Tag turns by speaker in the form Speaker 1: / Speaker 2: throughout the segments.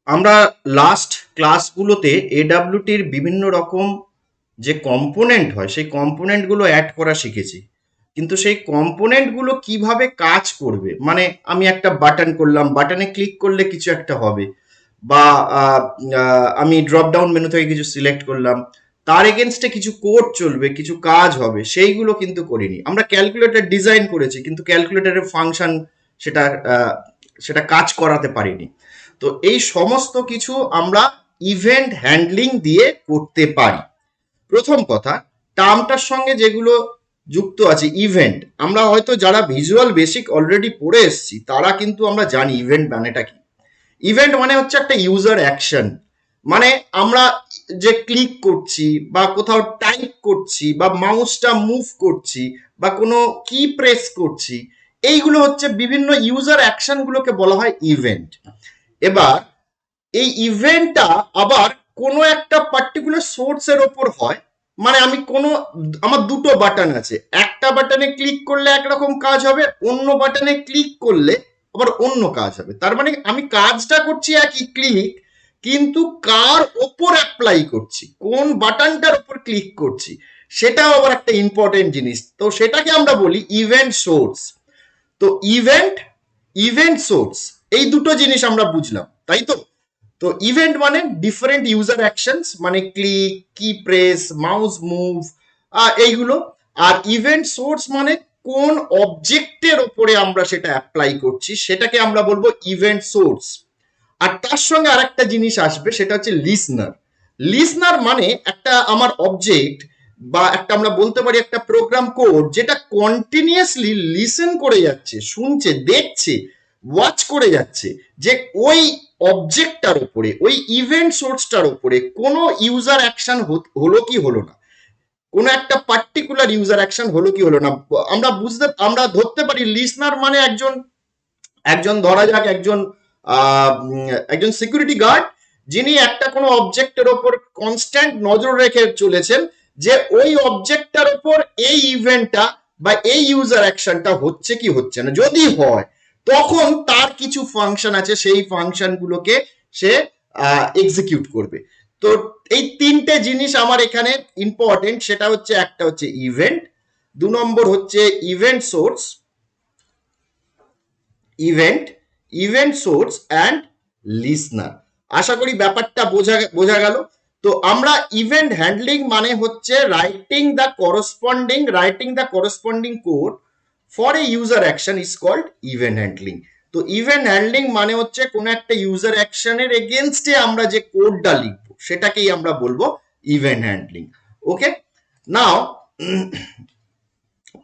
Speaker 1: আমরা লাস্ট ক্লাসগুলোতে এডাব্লিউটির বিভিন্ন রকম যে কম্পোনেন্ট হয় সেই কম্পোনেন্টগুলো অ্যাড করা শিখেছি, কিন্তু সেই কম্পোনেন্টগুলো কিভাবে কাজ করবে, মানে আমি একটা বাটন করলাম, বাটনে ক্লিক করলে কিছু একটা হবে, বা আমি ড্রপ ডাউন মেনু থেকে কিছু সিলেক্ট করলাম, তার এগেনস্টে কিছু কোড চলবে, কিছু কাজ হবে, সেইগুলো কিন্তু করিনি। আমরা ক্যালকুলেটর ডিজাইন করেছি, কিন্তু ক্যালকুলেটরের ফাংশন সেটা সেটা কাজ করাতে পারিনি। তো এই সমস্ত কিছু আমরা ইভেন্ট হ্যান্ডলিং দিয়ে করতে পারি। প্রথম কথা, টার্মটার সঙ্গে যেগুলো যুক্ত আছে ইভেন্ট, আমরা হয়তো যারা ভিজুয়াল বেসিক অলরেডি পড়ে এসেছি তারা কিন্তু আমরা জানি ইভেন্ট মানেটা কি। ইভেন্ট মানে হচ্ছে একটা ইউজার অ্যাকশন, মানে আমরা যে ক্লিক করছি বা কোথাও টাইপ করছি বা মাউসটা মুভ করছি বা কোনো কি প্রেস করছি, এইগুলো হচ্ছে বিভিন্ন ইউজার অ্যাকশনগুলোকে বলা হয় ইভেন্ট। এবার এই ইভেন্টটা আবার কোনো একটা পার্টিকুলার সোর্সের ওপর হয়, মানে আমি কোনো, আমার দুটো বাটন আছে, একটা বাটনে ক্লিক করলে একরকম কাজ হবে, অন্য বাটনে ক্লিক করলে আবার অন্য কাজ হবে। তার মানে আমি কাজটা করছি একই ক্লিক, কিন্তু কার ওপর অ্যাপ্লাই করছি, কোন বাটনটার ওপর ক্লিক করছি, সেটাও আবার একটা ইম্পর্টেন্ট জিনিস। তো সেটাকে আমরা বলি ইভেন্ট সোর্স। তো ইভেন্ট, ইভেন্ট সোর্স, এই দুটো জিনিস আমরা বুঝলাম, তাই তো? তো ইভেন্ট মানে ডিফারেন্ট ইউজার অ্যাকশনস, মানে ক্লিক, কি প্রেস, মাউস মুভ, এইগুলো। আর ইভেন্ট সোর্স মানে কোন অবজেক্টের ওপরে আমরা সেটা অ্যাপ্লাই করছি, সেটাকে আমরা বলবো ইভেন্ট সোর্স। আর তার সঙ্গে আরেকটা জিনিস আসবে, সেটা হচ্ছে লিসনার। লিসনার মানে একটা আমার অবজেক্ট, বা একটা আমরা বলতে পারি একটা প্রোগ্রাম কোড, যেটা কন্টিনিউয়াসলি লিসেন করে যাচ্ছে, শুনছে, দেখছে, ওয়াচ করে যাচ্ছে, যে ওই অবজেক্টটার উপরে, ওই ইভেন্ট সোর্সটার উপরে কোনো ইউজার অ্যাকশন হলো কি হলো না, কোনো একটা পার্টিকুলার ইউজার অ্যাকশন হলো কি হলো না। আমরা ধরতে পারি লিসনার মানে একজন, ধরা যাক একজন একজন সিকিউরিটি গার্ড, যিনি একটা কোনো অবজেক্টের ওপর কনস্ট্যান্ট নজর রেখে চলেছেন, যে ওই অবজেক্টটার ওপর এই ইভেন্টটা বা এই ইউজার অ্যাকশনটা হচ্ছে কি হচ্ছে না। যদি হয়, তখন তার কিছু ফাংশন আছে, সেই ফাংশনগুলোকে সে এক্সিকিউট করবে। তো এই তিনটে জিনিস আমার এখানে ইম্পর্টেন্ট, সেটা হচ্ছে, একটা হচ্ছে ইভেন্ট, দু নম্বর হচ্ছে event source, event, event source and listener. আশা করি ব্যাপারটা বোঝা গেল। তো আমরা ইভেন্ট হ্যান্ডলিং মানে হচ্ছে writing the corresponding code for a user action is called event handling. তো ইভেন্ট হ্যান্ডলিং মানে হচ্ছে কোনো একটা ইউজার অ্যাকশনের এগেনস্টে আমরা যে কোডটা লিখবো সেটাকেই আমরা বলবো ইভেন্ট হ্যান্ডলিং। ওকে, নাও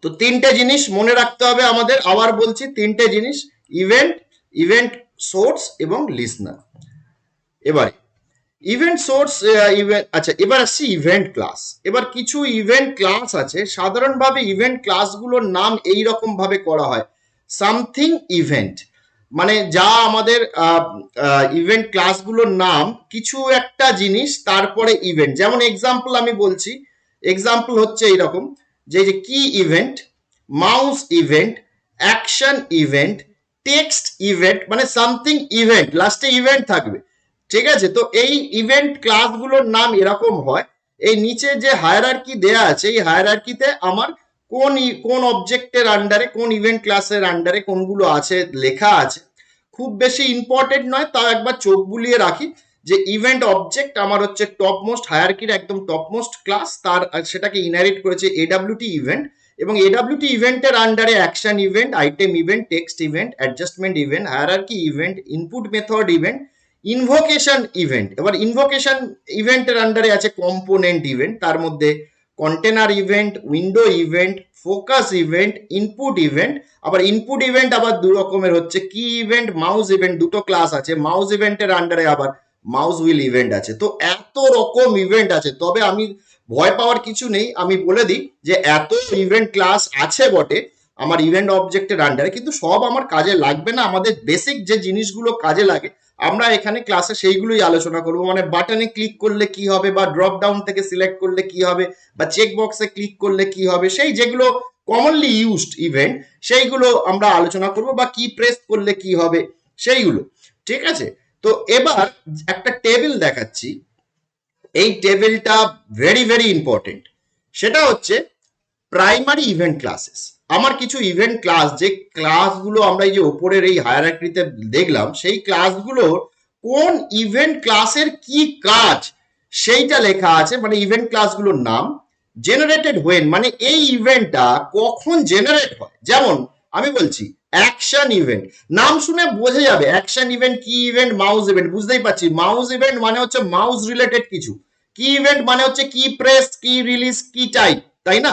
Speaker 1: তো তিনটে জিনিস মনে রাখতে হবে আমাদের, আবার বলছি তিনটে জিনিস, ইভেন্ট, ইভেন্ট সোর্স এবং লিসনার। এবারে ইভেন্ট সোর্স, ইভেন্ট, আচ্ছা এবার আসছি ইভেন্ট ক্লাস। এবার কিছু ইভেন্ট ক্লাস আছে, সাধারণভাবে ইভেন্ট ক্লাসগুলোর নাম এই রকম ভাবে করা হয়, সামথিং ইভেন্ট, মানে যা আমাদের ইভেন্ট ক্লাসগুলোর নাম কিছু একটা জিনিস তারপরে ইভেন্ট। যেমন এক্সাম্পল আমি বলছি, এক্সাম্পল হচ্ছে এইরকম, যে কি event, mouse event, action event, text event, মানে সামথিং ইভেন্ট, লাস্টে ইভেন্ট থাকবে। ঠিক আছে, তো এই ইভেন্ট ক্লাসগুলোর নাম এরকম হয়। এই নিচে যে হায়ারার্কি দেয়া আছে, এই হায়ারার্কিতে আমার কোন অবজেক্টের আন্ডারে, কোন ইভেন্ট ক্লাসের আন্ডারে কোনগুলো আছে লেখা আছে। খুব বেশি ইম্পর্টেন্ট নয়, তাও একবার চোখ বুলিয়ে রাখি যে ইভেন্ট অবজেক্ট আমার হচ্ছে টপ মোস্ট হায়ারার্কির একদম টপ মোস্ট ক্লাস, তার সেটাকে ইনহেরিট করেছে এডাব্লিউটি ইভেন্ট, এবং এডাব্লিউটি ইভেন্টের আন্ডারে action event, item event, text event, adjustment event, hierarchy event, input method event, invocation event. এবার ইনভোকেশন ইভেন্টের আন্ডারে আছে কম্পোনেন্ট ইভেন্ট, তার মধ্যে container event, window event, focus event, input event. আবার ইনপুট ইভেন্ট আবার দু রকমের হচ্ছে, কি ইভেন্ট, মাউস ইভেন্ট, দুটো ক্লাস আছে। মাউস ইভেন্টের আন্ডারে আবার মাউস হুইল ইভেন্ট আছে। তো এত রকম ইভেন্ট আছে, তবে আমি ভয় পাওয়ার কিছু নেই, আমি বলে দিই যে এত ইভেন্ট ক্লাস আছে বটে আমার ইভেন্ট অবজেক্টের আন্ডারে, কিন্তু সব আমার কাজে লাগবে না। আমাদের বেসিক যে জিনিসগুলো কাজে লাগে আমরা এখানে ক্লাসে সেইগুলোই আলোচনা করব, মানে বাটনে ক্লিক করলে কি হবে, বা ড্রপ ডাউন থেকে সিলেক্ট করলে কি হবে, বা চেক বক্সে ক্লিক করলে কি হবে, সেই যেগুলো কমনলি ইউজড ইভেন্ট সেইগুলো আমরা আলোচনা করব, বা কি প্রেস করলে কি হবে সেইগুলো। ঠিক আছে, তো এবার একটা টেবিল দেখাচ্ছি, এই টেবিলটা ভেরি ভেরি ইম্পর্টেন্ট। সেটা হচ্ছে প্রাইমারি ইভেন্ট ক্লাসেস। আমার কিছু ইভেন্ট ক্লাস, যে ক্লাসগুলো আমরা এই যে ওপরের এই হায়ারার্কিতে দেখলাম, সেই ক্লাসগুলো কোন ইভেন্ট ক্লাসের কি কাজ সেইটা লেখা আছে, মানে ইভেন্ট ক্লাসগুলোর নাম। জেনারেটেড হোয়েন, মানে এই ইভেন্টটা কখন জেনারেট হয়। যেমন আমি বলছি অ্যাকশন ইভেন্ট, নাম শুনে বোঝা যাবে অ্যাকশন ইভেন্ট কি ইভেন্ট, মাউস ইভেন্ট, বুঝতেই পারছি মাউস ইভেন্ট মানে হচ্ছে মাউস রিলেটেড কিছু, কি ইভেন্ট মানে হচ্ছে কি প্রেস, কি রিলিজ, কি টাইপ, তাই না।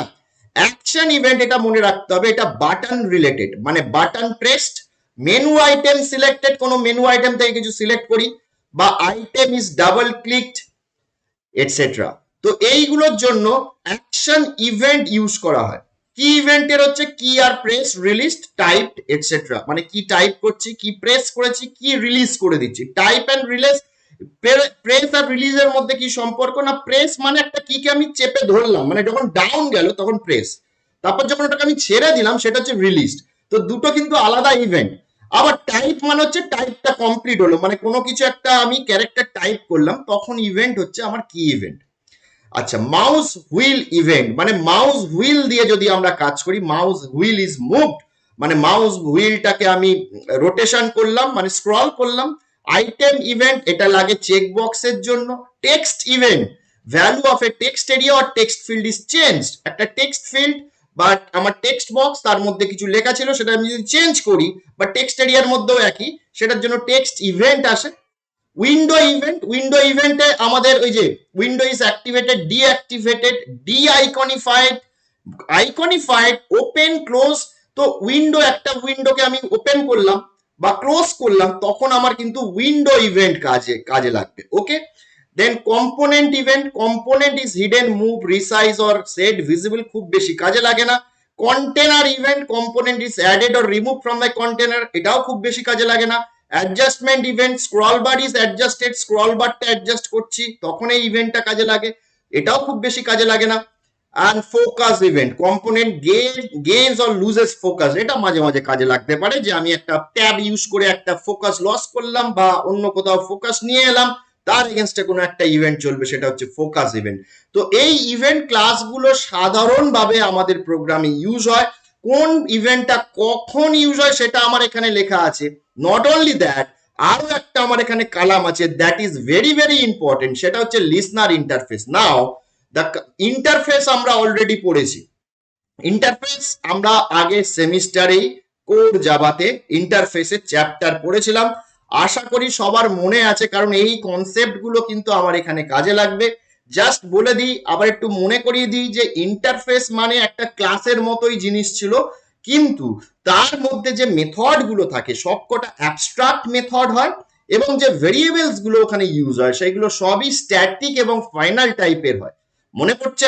Speaker 1: অ্যাকশন ইভেন্ট এটা মনে রাখতে হবে, এটা বাটন রিলেটেড, মানে button pressed, menu item selected, কোনো মেনু আইটেম থেকে কিছু সিলেক্ট করি, বা item is double clicked, etcetera. তো এইগুলোর জন্য অ্যাকশন ইভেন্ট ইউজ করা হয়। কি ইভেন্টের হচ্ছে কি আর প্রেস, রিলিজড, টাইপড, এটসেট্রা, মানে কি টাইপ করছি, কি প্রেস করেছি, কি রিলিজ করে দিচ্ছি। টাইপ অ্যান্ড রিলিজ, প্রেস আর রিলিজের মধ্যে কি সম্পর্ক না, প্রেস মানে একটা কিকে আমি চেপে ধরলাম, মানে যখন ডাউন গেল তখন প্রেস, তারপর যখন ওটাকে আমি ছেড়ে দিলাম সেটা হচ্ছে রিলিজড। তো দুটো কিন্তু আলাদা ইভেন্ট। আবার টাইপ মানে হচ্ছে টাইপটা কমপ্লিট হলো, মানে কোনো কিছু একটা আমি ক্যারেক্টার টাইপ করলাম, তখন ইভেন্ট হচ্ছে আমার কি ইভেন্ট। আচ্ছা, মাউস হুইল ইভেন্ট, মানে মাউস হুইল দিয়ে যদি আমরা কাজ করি, মাউস হুইল ইজ মুভড, মানে মাউস হুইলটাকে আমি রোটেশন করলাম, মানে স্ক্রল করলাম। আইটেম ইভেন্ট, এটা লাগে চেক বক্সের জন্য। Text event, value of A text area or text field is changed, একটা টেক্সট ফিল্ড বা আমার টেক্সট বক্স, তার মধ্যে কিছু লেখা ছিল, সেটা আমি যদি চেঞ্জ করি, বা টেক্সট এরিয়ার মধ্যেও একই, সেটার জন্য টেক্সট ইভেন্ট আসে। উইন্ডো ইভেন্ট, উইন্ডো ইভেন্টে আমাদের ওই যে window is activated, deactivated, de iconified, iconified, open, close. তো উইন্ডো, একটা উইন্ডোকে আমি ওপেন করলাম বা ক্লোজ করলাম, তখন আমার কিন্তু উইন্ডো ইভেন্ট কাজে কাজে লাগবে। Okay, then component event, component is hidden, move, resize or set visible, খুব বেশি কাজে লাগে না। Container event, component is added or remove from the container, এটাও খুব বেশি কাজে লাগে না। Adjustment event, scroll bar is adjusted, scroll বারটা অ্যাডজাস্ট করছি, তখন এই ইভেন্টটা কাজে লাগে, এটাও খুব বেশি কাজে লাগে না। And focus event, component gains or loses focus, এটা মাঝে মাঝে কাজে লাগতে পারে, যে আমি একটা ট্যাব ইউজ করে একটা ফোকাস লস করলাম বা অন্য কোথাও ফোকাস নিয়ে এলাম, তার এগেনস্টে কোনো একটা ইভেন্ট চলবে, সেটা হচ্ছে ফোকাস ইভেন্ট। তো এই ইভেন্ট ক্লাসগুলো সাধারণভাবে আমাদের প্রোগ্রামে ইউজ হয়। কোন ইভেন্টটা কখন ইউজ হয় সেটা আমার এখানে লেখা আছে। নট অনলি দ্যাট, আরো একটা আমার এখানে কালাম আছে, that is very very important, সেটা হচ্ছে listener interface. Now the interface আমরা অলরেডি পড়েছি। ইন্টারফেস আমরা আগে সেমিস্টারেই কোর জাভাতে ইন্টারফেসের চ্যাপ্টার পড়েছিলাম, আশা করি সবার মনে আছে, কারণ এই কনসেপ্ট গুলো কিন্তু আমার এখানে কাজে লাগবে। জাস্ট বলে দিই, আবার একটু মনে করিয়ে দিই, যে ইন্টারফেস মানে একটা ক্লাসের মতোই জিনিস ছিল, কিন্তু তার মধ্যে যে মেথড গুলো থাকে সবকটা অ্যাবস্ট্রাক্ট মেথড হয়, এবং যে ভেরিয়েবলস গুলো ওখানে ইউজ হয় সেগুলো সবই স্ট্যাটিক এবং ফাইনাল টাইপের হয়। মনে পড়ছে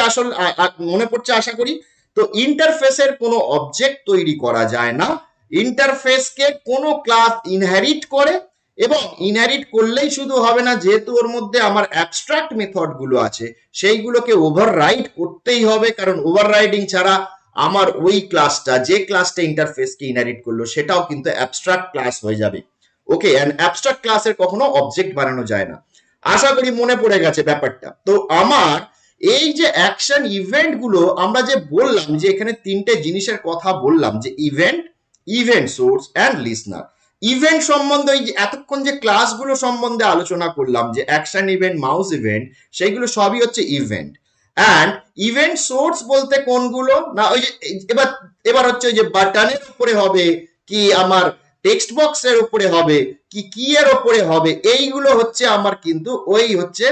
Speaker 1: মনে পড়ছে আশা করি। তো ইন্টারফেসের কোনো অবজেক্ট তৈরি করা যায় না, ইন্টারফেসকে কোনো ক্লাস ইনহেরিট করে, এবং ইনহেরিট করলেই শুধু হবে না, যেহেতু ওর মধ্যে আমার অ্যাবস্ট্রাক্ট মেথড গুলো আছে, সেইগুলোকে ওভাররাইড করতেই হবে, কারণ ওভাররাইডিং ছাড়া আমার ওই ক্লাসটা, যে ক্লাসটা ইন্টারফেসকে ইনহেরিট করলো, সেটাও কিন্তু অ্যাবস্ট্রাক্ট ক্লাস হয়ে যাবে। ওকে, এন্ড অ্যাবস্ট্রাক্ট ক্লাসের কখনো অবজেক্ট বানানো যায় না। আশা করি মনে পড়ে গেছে ব্যাপারটা। তো আমার এই যে অ্যাকশন ইভেন্ট গুলো আমরা যে বললাম, যে এখানে তিনটে জিনিসের কথা বললাম, যে event, event source and listener. Event সম্বন্ধে এই যে এতক্ষণ যে ক্লাসগুলো সম্বন্ধে আলোচনা করলাম, যে অ্যাকশন ইভেন্ট, মাউস ইভেন্ট, সেইগুলো সবই হচ্ছে ইভেন্ট। অ্যান্ড ইভেন্ট সোর্স বলতে কোনগুলো না, ওই যে এবার এবার হচ্ছে ওই যে বাটনের উপরে হবে, কি আমার টেক্সট বক্সের উপরে হবে, কি কি এর উপরে হবে, এইগুলো হচ্ছে আমার কিন্তু ওই হচ্ছে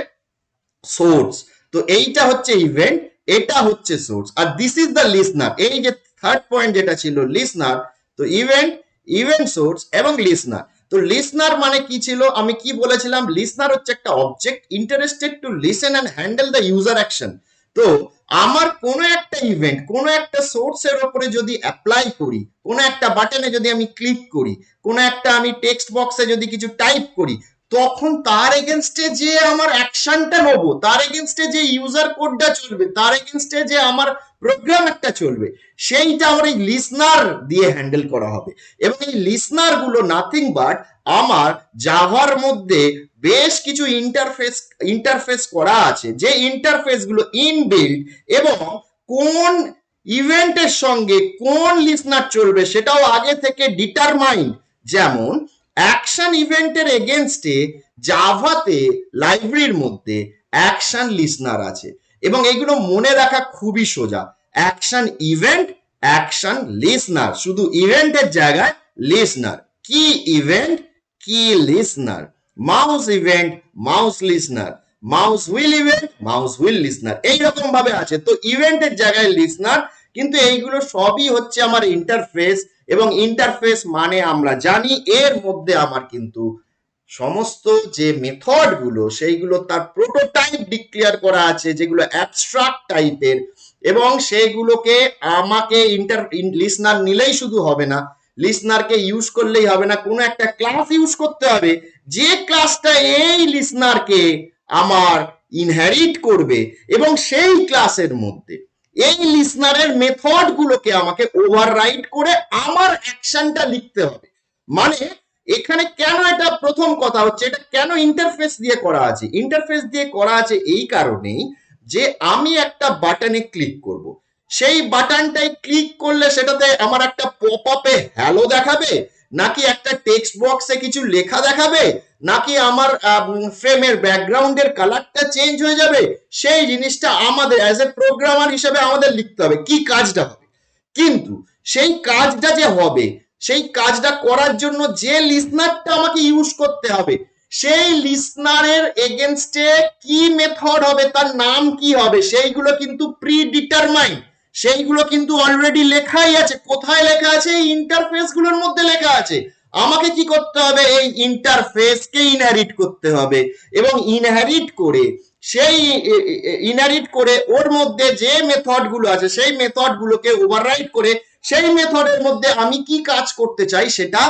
Speaker 1: সোর্স। তো এইটা হচ্ছে ইভেন্ট, এটা হচ্ছে সোর্স, আর দিস ইজ দ্য লিসনার। এই যে থার্ড পয়েন্ট যেটা ছিল লিসনার, তো ইভেন্ট, ইভেন্ট সোর্স এবং লিসনার। তো লিসনার মানে কি ছিল, আমি কি বলেছিলাম, লিসনার হচ্ছে একটা object interested to listen and handle the user action. তো আমার কোনো একটা ইভেন্ট কোনো একটা সোর্সের উপরে যদি অ্যাপ্লাই করি, কোনো একটা বাটনে যদি আমি ক্লিক করি, কোনো একটা আমি টেক্সট বক্সে যদি কিছু টাইপ করি, তখন তার এগেনস্টে যে আমার অ্যাকশনটা নেবো, তার এগেনস্টে যে ইউজার কোডটা চলবে, তার এগেনস্টে যে আমার প্রোগ্রাম একটা চলবে, সেইটা আমার এই লিসনার দিয়ে হ্যান্ডেল করা হবে। এবং এই লিসনার গুলো নাথিং বাট আমার জাভার মধ্যে বেশ কিছু ইন্টারফেস করা আছে, যে ইন্টারফেস গুলো ইনবিল্ড এবং কোন ইভেন্টের সঙ্গে কোন লিসনার চলবে সেটাও আগে থেকে ডিটারমাইন্ড। যেমন অ্যাকশন ইভেন্টের এগেনস্টে জাভাতে লাইব্রেরির মধ্যে অ্যাকশন লিসনার আছে এবং এগুলো মনে রাখা খুবই সোজা। অ্যাকশন ইভেন্ট, অ্যাকশন লিসনার, শুধু ইভেন্টের জায়গায় লিসনার। কি ইভেন্ট, কি listener. Mouse event, mouse listener. Mouse wheel event, mouse wheel listener, এইরকম ভাবে আছে। তো ইভেন্টের জায়গায় লিসনার, কিন্তু এইগুলো সবই হচ্ছে আমার ইন্টারফেস, এবং ইন্টারফেস মানে আমরা জানি এর মধ্যে আমার কিন্তু সমস্ত যে মেথড গুলো সেইগুলো তার প্রোটোটাইপ ডিক্লেয়ার করা আছে, যেগুলো অ্যাবস্ট্রাক্ট টাইপের, এবং সেইগুলোকে আমাকে লিসনার নিলেই শুধু হবে না, লিসনারকে ইউজ করলেই হবে না, কোনো একটা ক্লাস ইউজ করতে হবে, যে ক্লাসটা এই লিসনারকে আমার ইনহেরিট করবে, এবং সেই ক্লাসের মধ্যে এই লিসনারের মেথড গুলোকে আমাকে ওভাররাইড করে আমার অ্যাকশনটা লিখতে হবে। মানে এখানে কেন, এটা প্রথম কথা হচ্ছে, এটা কেন ইন্টারফেস দিয়ে করা আছে। ইন্টারফেস দিয়ে করা আছে এই কারণেই যে আমি একটা বাটনে ক্লিক করব, সেই বাটনটাই ক্লিক করলে সেটাতে আমার একটা পপ আপে হ্যালো দেখাবে, নাকি একটা টেক্সট বক্সে কিছু লেখা দেখাবে, নাকি আমার ফ্রেমের ব্যাকগ্রাউন্ডের কালারটা চেঞ্জ হয়ে যাবে, সেই জিনিসটা আমাদের অ্যাজ এ প্রোগ্রামার হিসেবে আমাদের লিখতে হবে কি কাজটা হবে। কিন্তু সেই কাজটা যে হবে, সেই কাজটা করার জন্য যে লিসনারটা আমাকে ইউজ করতে হবে, সেই লিসনারের এগেনস্টে কি মেথড হবে, তার নাম কি হবে, সেইগুলো কিন্তু প্রি ডিটারমাইন্ড, সেইগুলো কিন্তু অলরেডি লেখাই আছে। কোথায় লেখা আছে? এই ইন্টারফেস গুলোর মধ্যে লেখা আছে। আমাকে কি করতে হবে? এই ইন্টারফেসকে ইনহেরিট করতে হবে, এবং ইনহেরিট করে ওর মধ্যে যে মেথড গুলো আছে সেই মেথড গুলোকে ওভাররাইড করে সেই মেথডের মধ্যে আমি কি কাজ করতে চাই সেটা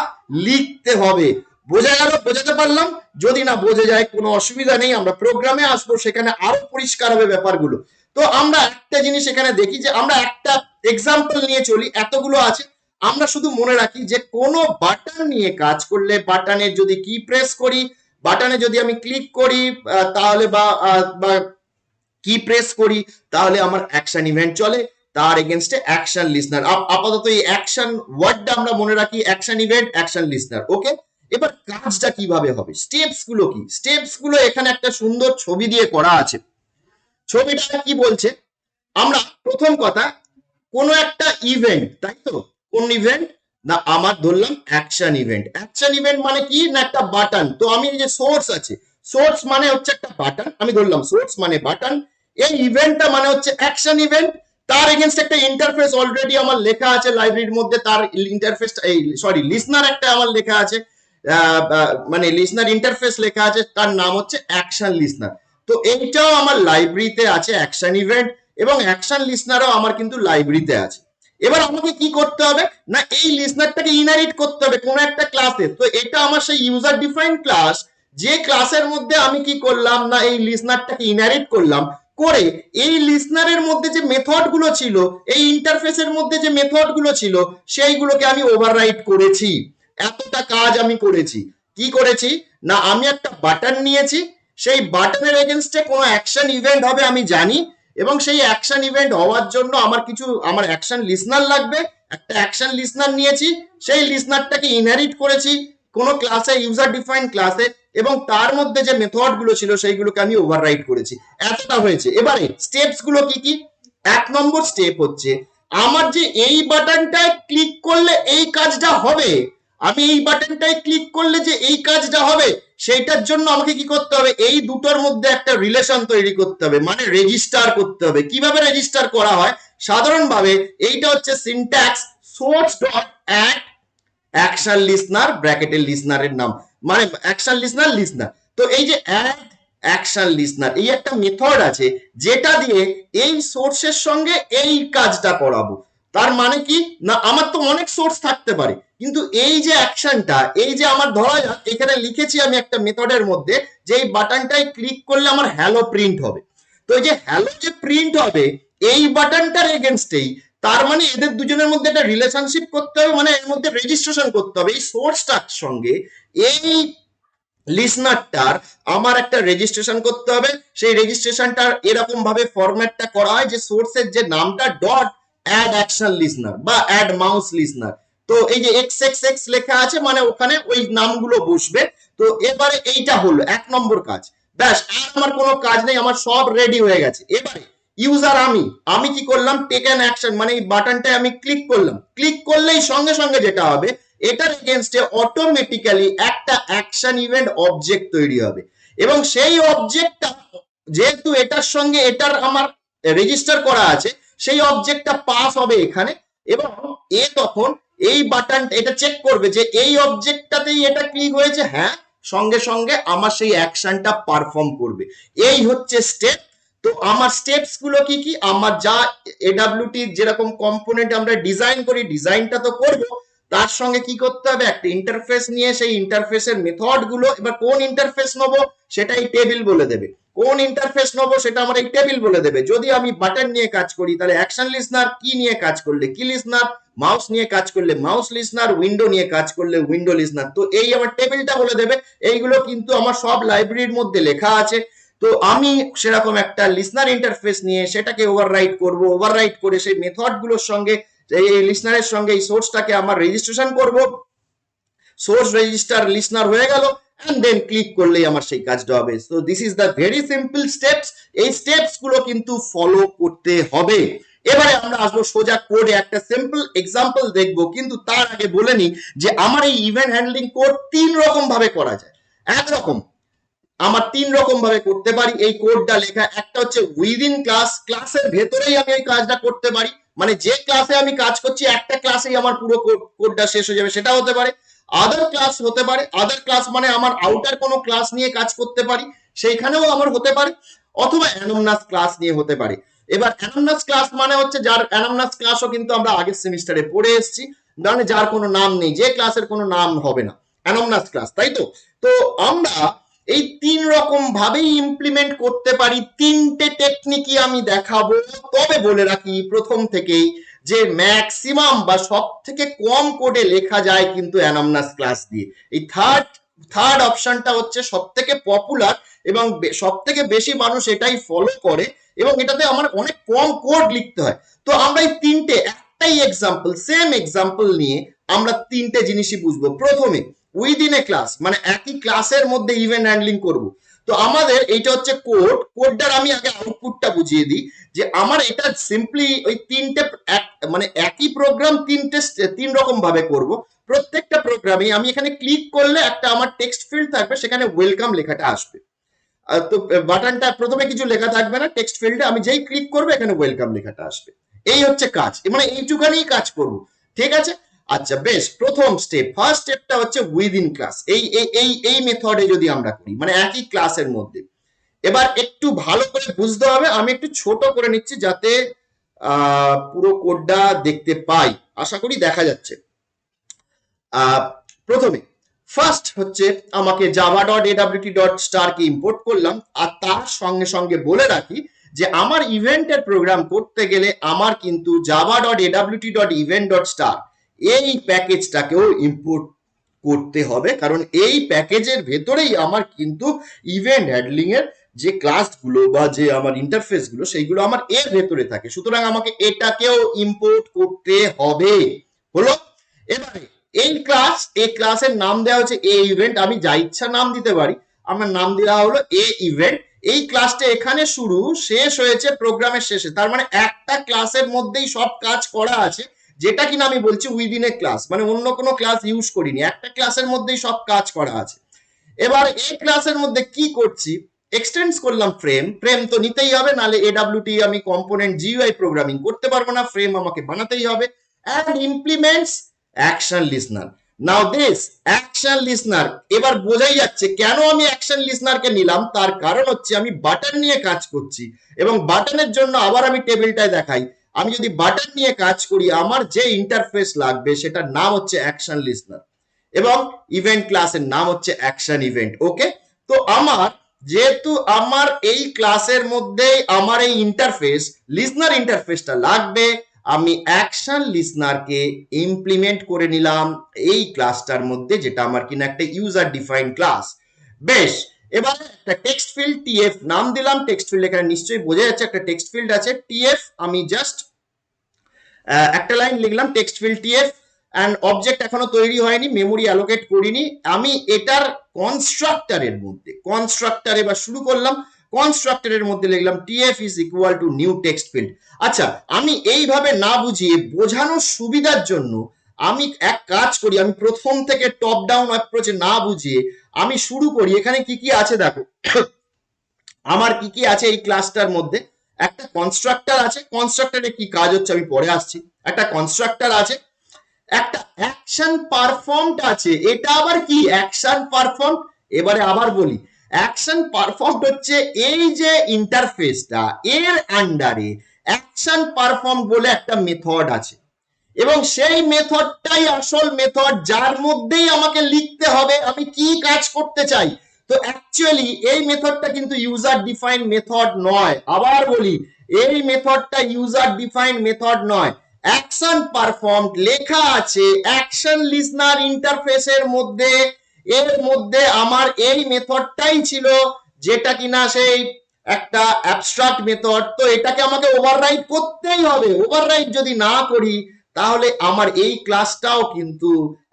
Speaker 1: লিখতে হবে। বোঝা গেল? বোঝাতে পারলাম? যদি না বোঝা যায় কোনো অসুবিধা নেই, আমরা প্রোগ্রামে আসবো, সেখানে আরো পরিষ্কার হবে ব্যাপারগুলো। তো আমরা একটা জিনিস এখানে দেখি, যে আমরা একটা এক্সাম্পল নিয়ে চলি, এতগুলো আছে, আমরা শুধু মনে রাখি যে কোনো বাটন নিয়ে কাজ করলে, বাটনের যদি কি প্রেস করি, বাটনে যদি আমি ক্লিক করি তাহলে বা কি প্রেস করি, তাহলে আমার অ্যাকশন ইভেন্ট চলে, তার এগেনস্টে অ্যাকশন লিসনার। আপাতত এই অ্যাকশন ওয়ার্ডটা আমরা মনে রাখি, অ্যাকশন ইভেন্ট, অ্যাকশন লিসনার। ওকে, এবার কাজটা কিভাবে হবে, স্টেপস গুলো কি? স্টেপস গুলো এখানে একটা সুন্দর ছবি দিয়ে করা আছে। ছবিটা কি বলছে? আমরা প্রথম কথা, কোন একটা ইভেন্ট, তাই তো, কোন ইভেন্ট না, আমার ধরলাম অ্যাকশন ইভেন্ট। অ্যাকশন ইভেন্ট মানে কি না, একটা বাটন। তো আমি যে সোর্স আছে, সোর্স মানে হচ্ছে একটা বাটন, আমি ধরলাম সোর্স মানে বাটন, এই ইভেন্টটা মানে হচ্ছে অ্যাকশন ইভেন্ট, তার এগেনস্ট একটা ইন্টারফেস অলরেডি আমার লেখা আছে লাইব্রেরির মধ্যে, তার ইন্টারফেস, এই সরি লিসনার একটা আমার লেখা আছে, মানে লিসনার ইন্টারফেস লেখা আছে, তার নাম হচ্ছে অ্যাকশন লিসনার। তো এইটাও আমার লাইব্রেরিতে আছে অ্যাকশন ইভেন্ট, এবং অ্যাকশন লিসনারও আমার কিন্তু লাইব্রেরিতে আছে। এবার আমাকে কি করতে হবে না, এই লিসনারটাকে ইনহেরিট করতে হবে কোন একটা ক্লাসে। তো এটা আমার সেই ইউজার ডিফাইন্ড ক্লাস, যে ক্লাসের মধ্যে আমি কি করলাম না, এই লিসনারটাকে ইনহেরিট করলাম, করে এই লিসনারের মধ্যে যে মেথড গুলো ছিল, এই ইন্টারফেসের মধ্যে যে মেথড গুলো ছিল, সেইগুলোকে আমি ওভাররাইট করেছি। এতটা কাজ আমি করেছি। কি করেছি না, আমি একটা বাটন নিয়েছি, সেই বাটনের এগেনস্টে কোনো অ্যাকশন ইভেন্ট হবে আমি জানি, এবং সেই অ্যাকশন ইভেন্ট হওয়ার জন্য আমার অ্যাকশন লিসনার লাগবে। একটা অ্যাকশন লিসনার নিয়েছি, সেই লিসনারটাকে ইনহেরিট করেছি কোনো ক্লাসে, ইউজার ডিফাইন্ড ক্লাসে, এবং তার মধ্যে যে মেথড গুলো ছিল সেইগুলোকে আমি ওভাররাইট করেছি। এতটা হয়েছে। এবারে স্টেপস গুলো কি কি? 1 নম্বর স্টেপ হচ্ছে, আমার যে এই বাটনটায় ক্লিক করলে এই কাজটা হবে, আমি এই বাটনটায় ক্লিক করলে যে এই কাজটা হবে, সেইটার জন্য আমাকে কি করতে হবে, এই দুটোর মধ্যে একটা রিলেশন তৈরি করতে হবে, মানে রেজিস্টার করতে হবে। কিভাবে রেজিস্টার করা হয়? সাধারণভাবে এইটা হচ্ছে syntax, source dot add action listener, ব্র্যাকেটের লিসনারের নাম, মানে অ্যাকশন লিসনার। তো এই যে অ্যাড অ্যাকশন লিসনার, এই একটা মেথড আছে যেটা দিয়ে এই সোর্সের সঙ্গে এই কাজটা করাবো। তার মানে কি না, আমার তো অনেক সোর্স থাকতে পারে, কিন্তু এই যে অ্যাকশনটা, এই যে আমার ধরা যাক এখানে লিখেছি আমি একটা মেথডের মধ্যে যে এই বাটনটায় ক্লিক করলে আমার হ্যালো প্রিন্ট হবে। তো এই যে হ্যালো যে প্রিন্ট হবে এই বাটনটার এগেনস্টেই, তার মানে এদের দুজনের মধ্যে একটা রিলেশনশিপ করতে হবে, মানে এর মধ্যে রেজিস্ট্রেশন করতে হবে এই সোর্সটার সঙ্গে। এই লিসনারটার আমার একটা রেজিস্ট্রেশন করতে হবে। সেই রেজিস্ট্রেশনটার এরকম ভাবে ফরম্যাটটা করা হয় যে সোর্সের যে নামটা ডট অ্যাড অ্যাকশন লিসনার বা অ্যাড মাউস লিসনার। তো এই যে এক্স এক্স এক্স লেখা আছে মানে ওখানে ওই নামগুলো বসবে। তো এবারে এইটা হলো 1 নম্বর কাজ। ব্যাস, আর আমার কোনো কাজ নেই, আমার সব রেডি হয়ে গেছে। এবারে ইউজার আমি কি করলাম, টেক অ্যান অ্যাকশন, মানে এই বাটনটায় আমি ক্লিক করলাম। ক্লিক করলেই সঙ্গে সঙ্গে যেটা হবে, এটার এগেনস্টে অটোমেটিক্যালি একটা অ্যাকশন ইভেন্ট অবজেক্ট তৈরি হবে, এবং সেই অবজেক্টটা যেহেতু এটার সঙ্গে এটার আমার রেজিস্টার করা আছে, সেই অবজেক্টটা পাস হবে এখানে। এবং এ তখন এই বাটন এটা চেক করবে যে এই অবজেক্টটাতেই এটা ক্লিক হয়েছে, হ্যাঁ, সঙ্গে সঙ্গে আমার সেই অ্যাকশনটা পারফর্ম করবে। এই হচ্ছে স্টেপ। তো আমার স্টেপস গুলো কি কি, আমার যা এডাব্লিউটি যেরকম কম্পোনেন্ট আমরা ডিজাইন করি, ডিজাইনটা তো করবো, তার সঙ্গে কি করতে হবে, একটা ইন্টারফেস নিয়ে সেই ইন্টারফেসের মেথড গুলো, এবার কোন ইন্টারফেস নেবো সেটা এই টেবিল বলে দেবে, কোন ইন্টারফেস নেবো সেটা আমার এই টেবিল বলে দেবে। যদি আমি বাটন নিয়ে কাজ করি তাহলে অ্যাকশন লিসনার, কি নিয়ে কাজ করলে কি লিসনার, মাউস নিয়ে কাজ করলে মাউস লিসনার, উইন্ডো নিয়ে কাজ করলে উইন্ডো লিসনার। তো এই আমার টেবিলটা বলে দেবে। এইগুলো কিন্তু আমার সব লাইব্রেরির মধ্যে লেখা আছে। তো আমি সেরকম একটা লিসনার ইন্টারফেস নিয়ে সেটাকে ওভাররাইট করব, ওভাররাইট করে সেই মেথড গুলোর সঙ্গে এই লিসনারের সঙ্গে এই সোর্সটাকে আমার রেজিস্ট্রেশন করব। সোর্স রেজিস্টার লিসনার হয়ে গেল, এন্ড দেন ক্লিক করলেই আমার সেই কাজটা হবে। So this is the very simple steps. এই স্টেপস গুলো কিন্তু ফলো করতে হবে। এবারে আমরা আসবো সোজা কোডে, একটা সিম্পল এক্সাম্পল দেখবো, কিন্তু তার আগে বলে নি যে আমার এই ইভেন্ট হ্যান্ডলিং কোড 3 রকম ভাবে করা যায়। একরকম আমার 3 রকম ভাবে করতে পারি এই কোডটা লেখা। একটা হচ্ছে উইদিন ক্লাস, ক্লাসের ভেতরেই আমি এই কাজটা করতে পারি, মানে যে ক্লাসে আমি কাজ করছি একটা ক্লাসেই আমার পুরো কোডটা শেষ হয়ে যাবে, সেটা হতে পারে। আদার ক্লাস হতে পারে, আদার ক্লাস মানে আমার আউটার কোনো ক্লাস নিয়ে কাজ করতে পারি, সেইখানেও আমার হতে পারে। অথবা অ্যানোমনাস ক্লাস নিয়ে হতে পারে। এবার অ্যানোমনাস ক্লাস মানে হচ্ছে যার অ্যানোমনাস ক্লাসও কিন্তু আমরা আগের সেমিস্টারে পড়ে এসেছি, মানে যার কোনো নাম নেই, যে ক্লাসের কোনো নাম হবে না, অ্যানোমনাস ক্লাস, তাই তো। তো আমরা এই 3 রকম ভাবেই ইমপ্লিমেন্ট করতে পারি। 3টে টেকনিকই আমি দেখাবো। তবে বলে রাখি প্রথম থেকেই যে ম্যাক্সিমাম বা সব থেকে কম কোডে লেখা যায় কিন্তু অ্যানোমনাস ক্লাস দিয়ে। এই থার্ড অপশনটা হচ্ছে সব থেকে পপুলার এবং সব থেকে বেশি মানুষ এটাই ফলো করে, এবং এটাতে আমার অনেক কম কোড লিখতে হয়। তো আমরা এই তিনটে, একটাই এক্সাম্পল, সেম এক্সাম্পল নিয়ে আমরা 3টে জিনিসই বুঝবো। প্রথমে উইদিন এ ক্লাস, মানে একই ক্লাসের মধ্যে ইভেন্ট হ্যান্ডলিং করব। তো আমাদের এইটা হচ্ছে কোডটার আমি আগে আউটপুটটা বুঝিয়ে দিই যে আমার এটা সিম্পলি ওই 3টে মানে একই প্রোগ্রাম 3 রকম ভাবে করব। প্রত্যেকটা প্রোগ্রামে আমি এখানে ক্লিক করলে একটা আমার টেক্সট ফিল্ড থাকবে, সেখানে ওয়েলকাম লেখাটা আসবে। তো বাটনটা প্রথমে কিছু লেখা থাকবে না, টেক্সট ফিল্ডে আমি যেই ক্লিক করবো এখানে ওয়েলকাম লেখাটা আসবে। এই হচ্ছে কাজ, মানে এইটুখানি কাজ করব, ঠিক আছে। আচ্ছা বেশ, প্রথম স্টেপ, ফার্স্ট স্টেপটা হচ্ছে উইদিন ক্লাস। এই মেথডে যদি আমরা করি, মানে একই ক্লাসের মধ্যে। এবার একটু ভালো করে বুঝতে হবে, আমি একটু ছোট করে নিচ্ছি যাতে পুরো কোডটা দেখতে পাই। আশা করি দেখা যাচ্ছে। প্রথমে ফার্স্ট হচ্ছে আমাকে java.awt.star কে ইম্পোর্ট করলাম, আর তার সঙ্গে সঙ্গে বলে রাখি যে আমার ইভেন্টের প্রোগ্রাম করতে গেলে আমার কিন্তু java.awt.event.star এই প্যাকেজটাকেও ইম্পোর্ট করতে হবে, কারণ এই প্যাকেজের ভেতরেই আমার কিন্তু ইভেন্ট হ্যান্ডলিং এর যে ক্লাসগুলো বা যে আমার ইন্টারফেস গুলো সেইগুলো আমার এর ভেতরে থাকে। সুতরাং আমাকে এটাকেও ইম্পোর্ট করতে হবে। হলো। এবারে এই ক্লাসের নাম দেওয়া হচ্ছে এ ইভেন্ট, আমি যা ইচ্ছা নাম দিতে পারি। আমার নাম দেওয়া হলো এ ইভেন্ট। এই ক্লাসটা এখানে শুরু, শেষ হয়েছে প্রোগ্রামের শেষে, তার মানে একটা ক্লাসের মধ্যেই সব কাজ করা আছে, যেটা কিনা আমি বলছি উইদিন এ ক্লাস, মানে অন্য কোনো ক্লাস ইউজ করিনি, একটা ক্লাসের মধ্যেই সব কাজ করা আছে। এবার এই ক্লাসের মধ্যে কি করছি, এক্সটেন্স করলাম ফ্রেম তো নিতেই হবে, নালে এডাব্লিউটি আমি কম্পোনেন্ট জিইউআই প্রোগ্রামিং করতে পারবো না, ফ্রেম আমাকে বানাতেই হবে। And implements action listener. Now this action listener, এবার বোঝাই যাচ্ছে কেন আমি অ্যাকশন লিসনারকে নিলাম। তার কারণ হচ্ছে আমি বাটন নিয়ে কাজ করছি, এবং বাটনের জন্য আবার আমি টেবিলটায় দেখাই, আমি যদি বাটন নিয়ে কাজ করি, আমার যে ইন্টারফেস লাগবে সেটার নাম হচ্ছে অ্যাকশন লিসনার এবং ইভেন্ট ক্লাসের নাম হচ্ছে অ্যাকশন ইভেন্ট। ওকে, তো আমার যেহেতু আমার এই ক্লাসের মধ্যে আমার এই ইন্টারফেস লিসনার ইন্টারফেসটা লাগবে, আমি অ্যাকশন লিসনারকে ইমপ্লিমেন্ট করে নিলাম এই ক্লাসটার মধ্যে, যেটা আমার কিনা একটা ইউজার ডিফাইন্ড ক্লাস। বেশ, এবার একটা টেক্সট ফিল্ড টিএফ নাম দিলাম। টেক্সট ফিল্ড এখানে নিশ্চয়ই বোঝা যাচ্ছে একটা টেক্সট ফিল্ড আছে টিএফ। আমি জাস্ট একটা লাইন লিখলাম text field TF and object এখনো তৈরি হয়নি, মেমোরি অ্যালোকেট করিনি। আমি এটার কনস্ট্রাক্টরের মধ্যে কনস্ট্রাক্টর এবার শুরু করলাম। কনস্ট্রাক্টরের মধ্যে লিখলাম TF is equal to new text field. আচ্ছা, আমি এইভাবে না বুঝিয়ে বোঝানোর সুবিধার জন্য আমি এক কাজ করি, আমি প্রথম থেকে টপ ডাউন অ্যাপ্রোচে না বুঝিয়ে আমি শুরু করি। এখানে কি কি আছে দেখো, আমার কি কি আছে এই ক্লাসটার মধ্যে। একটা কনস্ট্রাক্টর আছে, কনস্ট্রাক্টরে কি কাজ হচ্ছে আমি পরে আসছি। একটা কনস্ট্রাক্টর আছে, একটা অ্যাকশন পারফর্মড আছে। এটা আবার কি অ্যাকশন পারফর্ম? এবারে আবার বলি, অ্যাকশন পারফর্মড হচ্ছে এই যে ইন্টারফেসটা, এর আন্ডারে অ্যাকশন পারফর্ম বলে একটা মেথড আছে এবং সেই মেথডটাই আসল মেথড, যার মধ্যেই আমাকে লিখতে হবে আমি কি কাজ করতে চাই। তো অ্যাকচুয়ালি এই মেথডটা কিন্তু ইউজার ডিফাইন্ড মেথড নয়। আবার বলি, এই মেথডটা ইউজার ডিফাইন্ড মেথড নয়। অ্যাকশন পারফর্মড লেখা আছে অ্যাকশন লিসনার ইন্টারফেসের মধ্যে। এর মধ্যে আমার এই মেথডটাই ছিল, যেটা কিনা সেই একটা অ্যাবস্ট্রাক্ট মেথড। তো এটাকে আমাকে ওভাররাইট করতেই হবে। ওভাররাইট যদি না করি তাহলে আমার এই ক্লাসটাও কিন্তু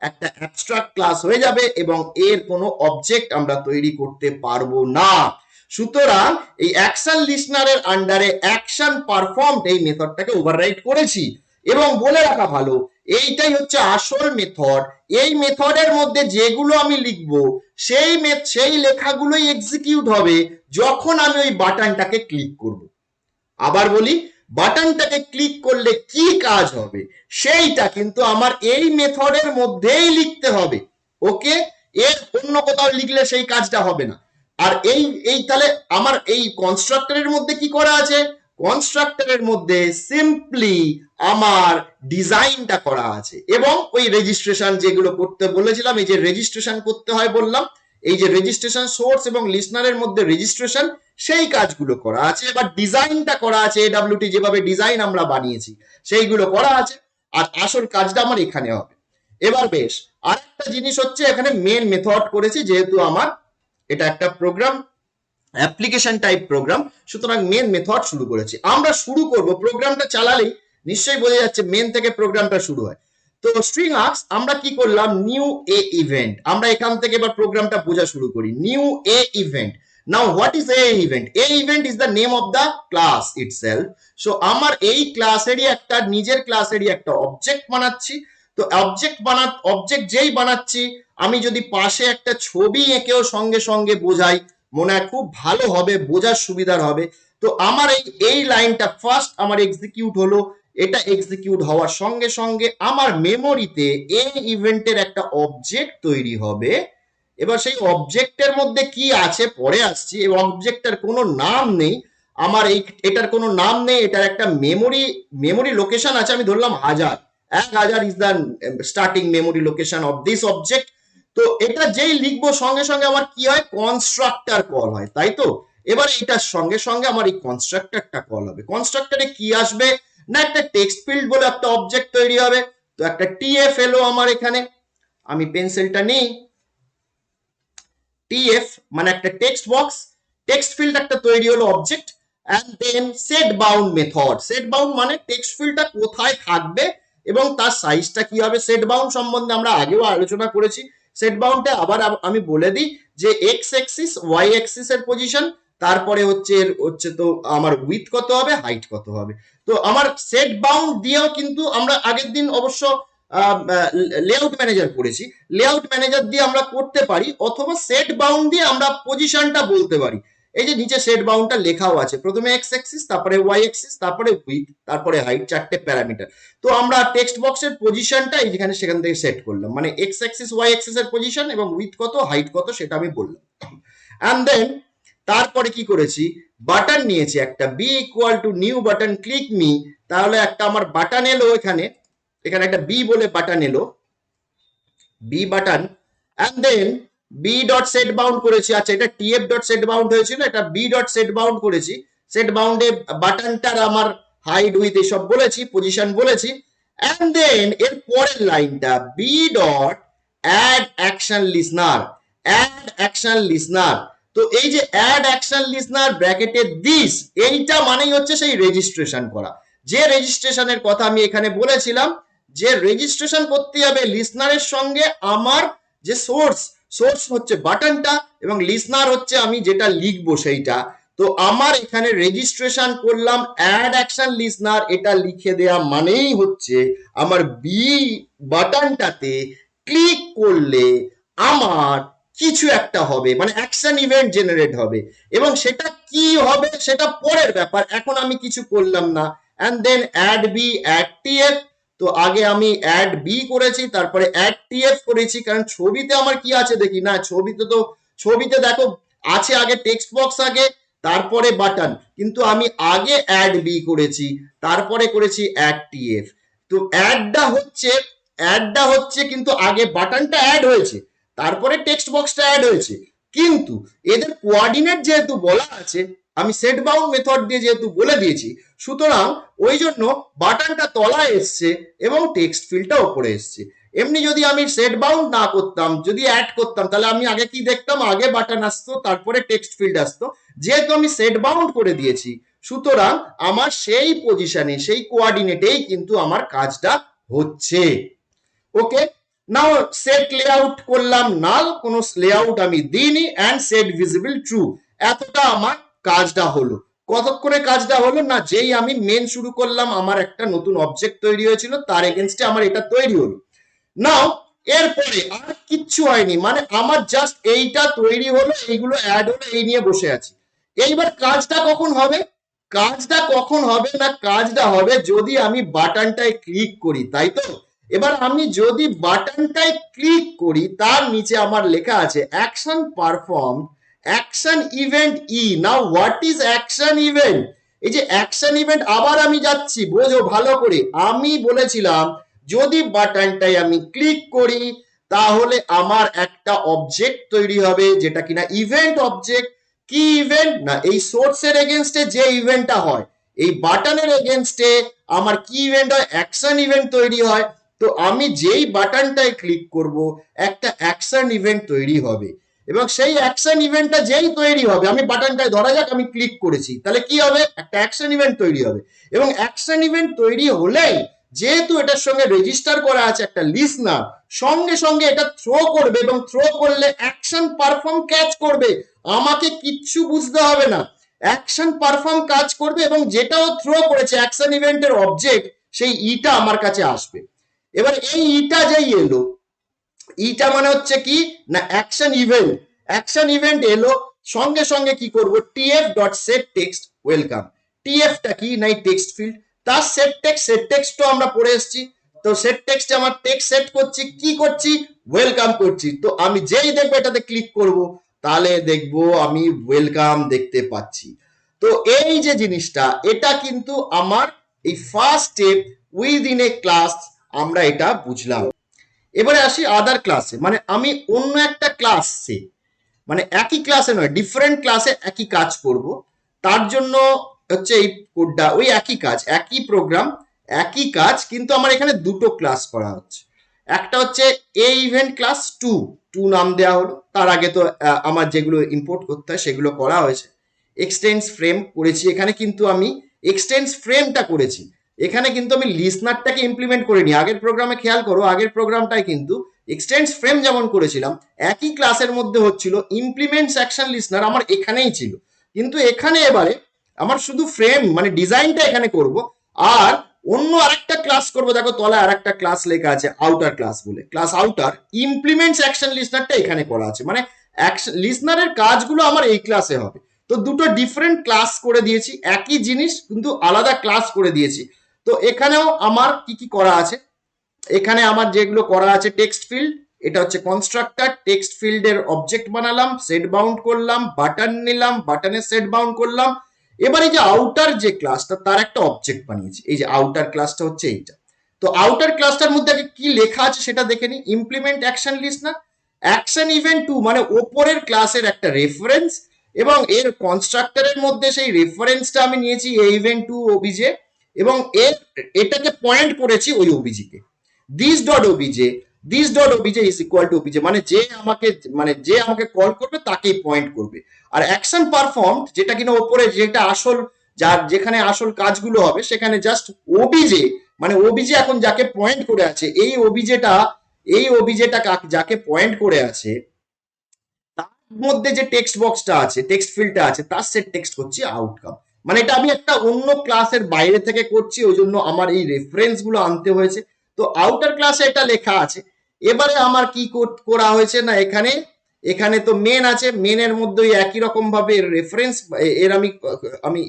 Speaker 1: একটা অ্যাবস্ট্রাক্ট ক্লাস হয়ে যাবে এবং এর কোনো অবজেক্ট আমরা তৈরি করতে পারবো না। সুতরাং এই অ্যাকশন লিসনারের আন্ডারে অ্যাকশন পারফর্মড এই মেথডটাকে ওভাররাইট করেছি এবং বলে রাখা ভালো, এইটাই হচ্ছে আসল মেথড। এই মেথডের মধ্যে যেগুলো আমি লিখবো সেই লেখাগুলোই এক্সিকিউট হবে যখন আমি ওই বাটনটাকে ক্লিক করব। আবার বলি, বাটনটাকে ক্লিক করলে কি কাজ হবে সেইটা কিন্তু আমার এই মেথডের মধ্যেই লিখতে হবে। ওকে, এর অন্য কোথাও লিখলে সেই কাজটা হবে না। আর এই এই তাহলে আমার এই কনস্ট্রাক্টরের মধ্যে কি করা আছে? কনস্ট্রাক্টরের মধ্যে সিম্পলি আমার ডিজাইনটা করা আছে এবং ওই রেজিস্ট্রেশন যেগুলো করতে বলেছিলাম, এই যে রেজিস্ট্রেশন করতে হয় বললাম, এই যে রেজিস্ট্রেশন সোর্স এবং লিসনারের মধ্যে রেজিস্ট্রেশন, সেই কাজগুলো করা আছে। এবার ডিজাইনটা করা আছে, এডব্লিউটি যেভাবে ডিজাইন আমরা বানিয়েছি সেইগুলো করা আছে। আর আসল কাজটা আমার এখানে হবে। এবার বেশ, আরেকটা জিনিস হচ্ছে এখানে মেন মেথড করেছি, যেহেতু আমার এটা একটা প্রোগ্রাম অ্যাপ্লিকেশন টাইপ প্রোগ্রাম, সুতরাং মেন মেথড শুরু করেছি। আমরা শুরু করব প্রোগ্রামটা চালালেই নিশ্চয়ই বোঝা যাচ্ছে মেন থেকে প্রোগ্রামটা শুরু হয়। তো স্ট্রিং আস্ক আমরা কি করলাম, নিউ এ ইভেন্ট। আমরা এখান থেকে এবার প্রোগ্রামটা বোঝা শুরু করি। New A event. Now what is a event? A event is the name of the class itself. So আমার এই ক্লাসেরই একটা নিজের ক্লাসেরই একটা অবজেক্ট বানাচ্ছি। তো অবজেক্ট যেই বানাচ্ছি, আমি যদি পাশে একটা ছবি এঁকেও সঙ্গে সঙ্গে বোঝাই, মনে হয় খুব ভালো হবে, বোঝার সুবিধার হবে। তো আমার এই লাইনটা ফার্স্ট আমার এক্সিকিউট হলো। এটা এক্সিকিউট হওয়ার সঙ্গে সঙ্গে আমার মেমোরিতে এই ইভেন্টের একটা অবজেক্ট তৈরি হবে। এবার সেই অবজেক্টের মধ্যে কি আছে পরে আসছি। এই অবজেক্টের কোনো নাম নেই, আমার এটার কোনো নাম নেই। এটার একটা মেমোরি লোকেশন আছে, আমি ধরলাম 1000 is the starting memory location of this object. তো এটা যেই লিখবো সঙ্গে সঙ্গে আমার কি হয়, কনস্ট্রাক্টর কল হয়, তাই তো? এবার এটার সঙ্গে সঙ্গে আমার এই কনস্ট্রাক্টরটা কল হবে। কনস্ট্রাক্টরে কি আসবে না, একটা টেক্সট ফিল্ড বলে একটা অবজেক্ট তৈরি হবে। তো একটা টিএফ এলো আমার এখানে, আমি পেন্সিলটা নিই। টিএফ মানে একটা টেক্সট বক্স, টেক্সট ফিল্ড একটা তৈরি হলো object. And then set bound method. Set bound মানে টেক্সট ফিল্ডটা কোথায় থাকবে এবং তার সাইজটা কি হবে। সেট বাউন্ড সম্বন্ধে আমরা আগেও আলোচনা করেছি। সেট বাউন্ডটা আবার আমি বলে দিই যে এক্স অ্যাক্সিস ওয়াই অ্যাক্সিস এর পজিশন, তারপরে হচ্ছে তো আমার উইথ কত হবে, হাইট কত হবে। তো আমার সেট বাউন্ড দিয়েও কিন্তু আমরা আগের দিন অবশ্য লেআউট ম্যানেজার করেছি। লেআউট ম্যানেজার দিয়ে আমরা করতে পারি, অথবা সেট বাউন্ড দিয়ে আমরা পজিশনটা বলতে পারি। এই যে নিচে সেট বাউন্ডটা লেখাও আছে, প্রথমে এক্স অ্যাক্সিস, তারপরে ওয়াই অ্যাক্সিস, তারপরে উইথ, তারপরে হাইট, 4টে প্যারামিটার। তো আমরা টেক্সট বক্সের পজিশনটা এই যেখানে সেখান থেকে সেট করলাম, মানে এক্স অ্যাক্সিস ওয়াই অ্যাক্সিস এর পজিশন এবং উইথ কত হাইট কত সেটা আমি বললাম। অ্যান্ড দেন তারপরে কি করেছি, বাটন নিয়েছি একটা, B equal to new button click me, তাহলে একটা আমার বাটন এলো, এখানে এখানে একটা বি বলে বাটন এলো, B button, and then B dot set bound করেছি। আচ্ছা, এটা টিএফ ডট সেট বাউন্ড হয়েছিল, এটা বি ডট সেট বাউন্ড করেছি। সেট বাউন্ডে বাটনটার আমার হাইট উইথ এসব বলেছি, পজিশন বলেছি। অ্যান্ড দেন এর পরের লাইনটা B dot add action listener, add action listener. তো এই যে অ্যাড অ্যাকশন লিসনার ব্র্যাকেটে দিস, এইটা মানেই হচ্ছে সেই রেজিস্ট্রেশন করা, যে রেজিস্ট্রেশনের কথা আমি এখানে বলেছিলাম, যে রেজিস্ট্রেশন করতে হবে লিসনারের সঙ্গে আমার যে সোর্স হচ্ছে বাটনটা, এবং লিসনার হচ্ছে আমি যেটা লিখবো সেইটা। তো আমার এখানে রেজিস্ট্রেশন করলাম অ্যাড অ্যাকশন লিসনার, এটা লিখে দেয়া মানেই হচ্ছে আমার বি বাটনটাতে ক্লিক করলে আমার কিছু একটা হবে, মানে অ্যাকশন ইভেন্ট জেনারেট হবে, এবং সেটা কি হবে সেটা পরের ব্যাপার, এখন আমি কিছু করলাম না। And then add B add TF. তো আগে আমি অ্যাড বি করেছি, তারপরে অ্যাড টিএফ করেছি, কারণ ছবিতে আমার কি আছে দেখি না, ছবিতে দেখো আছে আগে টেক্সট বক্স আগে, তারপরে বাটন, কিন্তু আমি আগে অ্যাড বি করেছি, তারপরে করেছি অ্যাড টিএফ। তো অ্যাডটা হচ্ছে কিন্তু আগে বাটনটা অ্যাড হয়েছে, তারপরে টেক্সট বক্সটা অ্যাড হয়েছে, কিন্তু এদের কোঅর্ডিনেট যেহেতু বলা আছে, আমি সেট বাউন্ড মেথড দিয়ে যেহেতু বলে দিয়েছি, সুতরাং ওই জন্য বাটনটা তলায় এসছে এবং টেক্সট ফিল্ডটা উপরে এসছে। এমনি যদি আমি সেট বাউন্ড না করতাম, যদি অ্যাড করতাম, তাহলে আমি আগে কি দেখতাম, আগে বাটন আসতো তারপরে টেক্সট ফিল্ড আসতো। যেহেতু আমি সেট বাউন্ড করে দিয়েছি, সুতরাং আমার সেই পজিশনে সেই কোঅর্ডিনেটেই কিন্তু আমার কাজটা হচ্ছে। ওকে, নাও সেট লেআউট করলাম নাল, কোনো লেআউট আমি দিইনি, অ্যান্ড সেট ভিজিবল ট্রু। এতটা আমার কাজটা হলো। কতক্ষণে কাজটা হলো না, যেই আমি মেন শুরু করলাম আমার একটা নতুন অবজেক্ট তৈরি হয়েছিল, তার এগেনস্টে আমার এটা তৈরি হলো। নাও এরপরে আর কিচ্ছু হয়নি, মানে আমার জাস্ট এইটা তৈরি হলো, এইগুলো অ্যাড হলো, এই নিয়ে বসে আছি। এইবার কাজটা কখন হবে, না কাজটা হবে যদি আমি বাটনটায় ক্লিক করি, তাই তো। এবার আমি যদি বাটনটায় ক্লিক করি, তার নিচে আমার লেখা আছে action perform, action event E. Now what is action event? এই যে অ্যাকশন ইভেন্ট, আবার আমি যাচ্ছি, বোঝো ভালো করে, আমি বলেছিলাম যদি বাটনটায় আমি ক্লিক করি, তাহলে আমার একটা অবজেক্ট তৈরি হবে, যেটা কিনা ইভেন্ট অবজেক্ট। কি ইভেন্ট না, এই সোর্সের এগেনস্টে যে ইভেন্টটা হয়, এই বাটনের এগেনস্টে আমার কি ইভেন্ট হয়, অ্যাকশন ইভেন্ট তৈরি হয়। তো আমি যেই বাটনটায় ক্লিক করব, একটা অ্যাকশন ইভেন্ট তৈরি হবে, এবং সেই অ্যাকশন ইভেন্টটা যেই তৈরি হবে, আমি বাটনটায় ধরা যাক আমি ক্লিক করেছি, তাহলে কি হবে, একটা অ্যাকশন ইভেন্ট তৈরি হবে। এবং অ্যাকশন ইভেন্ট তৈরি হলেই, যেহেতু এটার সঙ্গে রেজিস্টার করা আছে একটা লিসনার, সঙ্গে সঙ্গে এটা থ্রো করবে, এবং থ্রো করলে অ্যাকশন পারফর্ম ক্যাচ করবে, আমাকে কিচ্ছু বুঝতে হবে না, অ্যাকশন পারফর্ম কাজ করবে, এবং যেটাও থ্রো করেছে অ্যাকশন ইভেন্টের অবজেক্ট, সেই ইটা আমার কাছে আসবে। এবার এই ইটা যেই এলো, ইটা মানে হচ্ছে কি না অ্যাকশন ইভেন্ট, অ্যাকশন ইভেন্ট এলো, সঙ্গে সঙ্গে কি করব, TF dot set text welcome. টিএফটা কি না টেক্সট ফিল্ড, তার সেট টেক্সট তো আমরা পড়ে এসেছি। তো সেট টেক্সটে আমার টেক্সট সেট করছি, কি করছি, ওয়েলকাম করছি। তো আমি যেই দেখবো এটাতে ক্লিক করব, তাহলে দেখবো আমি ওয়েলকাম দেখতে পাচ্ছি। তো এই যে জিনিসটা, এটা কিন্তু আমার এই first step within a class, আমরা এটা বুঝলাম। এবারে আসি আদার ক্লাসে, মানে আমি অন্য একটা ক্লাসে, মানে একই ক্লাসে নয়, ডিফারেন্ট ক্লাসে একই কাজ করব। তার জন্য হচ্ছে এই কোডটা, ওই একই কাজ, একই প্রোগ্রাম, একই কাজ, কিন্তু আমার এখানে দুটো ক্লাস করা হচ্ছে। একটা হচ্ছে এ ইভেন্ট ক্লাস টু, নাম দেওয়া হলো, তার আগে তো আমার যেগুলো ইম্পোর্ট করতে হয় সেগুলো করা হয়েছে। এক্সটেন্স ফ্রেম করেছি, এখানে কিন্তু আমি এক্সটেন্স ফ্রেমটা করেছি, এখানে কিন্তু আমি লিসনারটাকে ইমপ্লিমেন্ট করিনি। আগের প্রোগ্রামে খেয়াল করো, আগের প্রোগ্রামটাই কিন্তু এক্সটেন্স ফ্রেম যেমন করেছিলাম, একই ক্লাসের মধ্যে হচ্ছিল, ইমপ্লিমেন্টস অ্যাকশন লিসনার আমার এখানেই ছিল, কিন্তু এখানে এবারে আমার শুধু ফ্রেম মানে ডিজাইনটা এখানে করব, আর অন্য আরেকটা ক্লাস করব। দেখো তলায় আরেকটা ক্লাস লেখা আছে আউটার ক্লাস বলে, ক্লাস আউটার, ইমপ্লিমেন্টস অ্যাকশন লিসনারটা এখানে করা আছে, মানে অ্যাকশন লিসনারের কাজগুলো আমার এই ক্লাসে হবে। তো দুটো ডিফারেন্ট ক্লাস করে দিয়েছি, একই জিনিস কিন্তু আলাদা ক্লাস করে দিয়েছি। তো এখানেও আমার কি কি করা আছে, এখানে আমার যেগুলো করা আছে, টেক্সট ফিল্ড, এটা হচ্ছে কনস্ট্রাক্টর, টেক্সট ফিল্ডের অবজেক্ট বানালাম, সেট বাউন্ড করলাম, বাটন নিলাম, বাটনের সেট বাউন্ড করলাম, এবারে যে আউটার যে ক্লাসটা তার একটা অবজেক্ট বানিয়েছি, এই যে আউটার ক্লাসটা হচ্ছে এইটা। তো আউটার ক্লাসটার মধ্যে আগে কি লেখা আছে সেটা দেখে নি। Implement action listener, action event to মানে ওপরের ক্লাসের একটা রেফারেন্স, এবং এর কনস্ট্রাক্টরের মধ্যে সেই রেফারেন্সটা আমি নিয়েছি ইভেন্ট টু ওবিজে, এবং এটাকে পয়েন্ট করেছি ওই ওবিজিকে। This dot OBJ, this dot OBJ is equal to OBJ, মানে যে আমাকে কল করবে তাকেই পয়েন্ট করবে। আর অ্যাকশন পারফর্ম যেটা কিনা ওপরে যেটা আসল, যার যেখানে আসল কাজগুলো হবে সেখানে জাস্ট ওবিজে, মানে ওবিজে এখন যাকে পয়েন্ট করে আছে এই ওবিজেটা যাকে পয়েন্ট করে আছে তার মধ্যে যে টেক্সট বক্সটা আছে, টেক্সট ফিল্ডটা আছে, তার সেট টেক্সট হচ্ছে আউটকাম। মানে এটা আমি একটা অন্য ক্লাসের বাইরে থেকে করছি, ওই জন্য আমার এই রেফারেন্স গুলো আনতে হয়েছে। তো আউটার ক্লাসে এটা লেখা আছে। এবারে আমার কি করা হয়েছে না, এখানে তো মেন আছে, মেনের মধ্যে একই রকম ভাবে রেফারেন্স এর আমি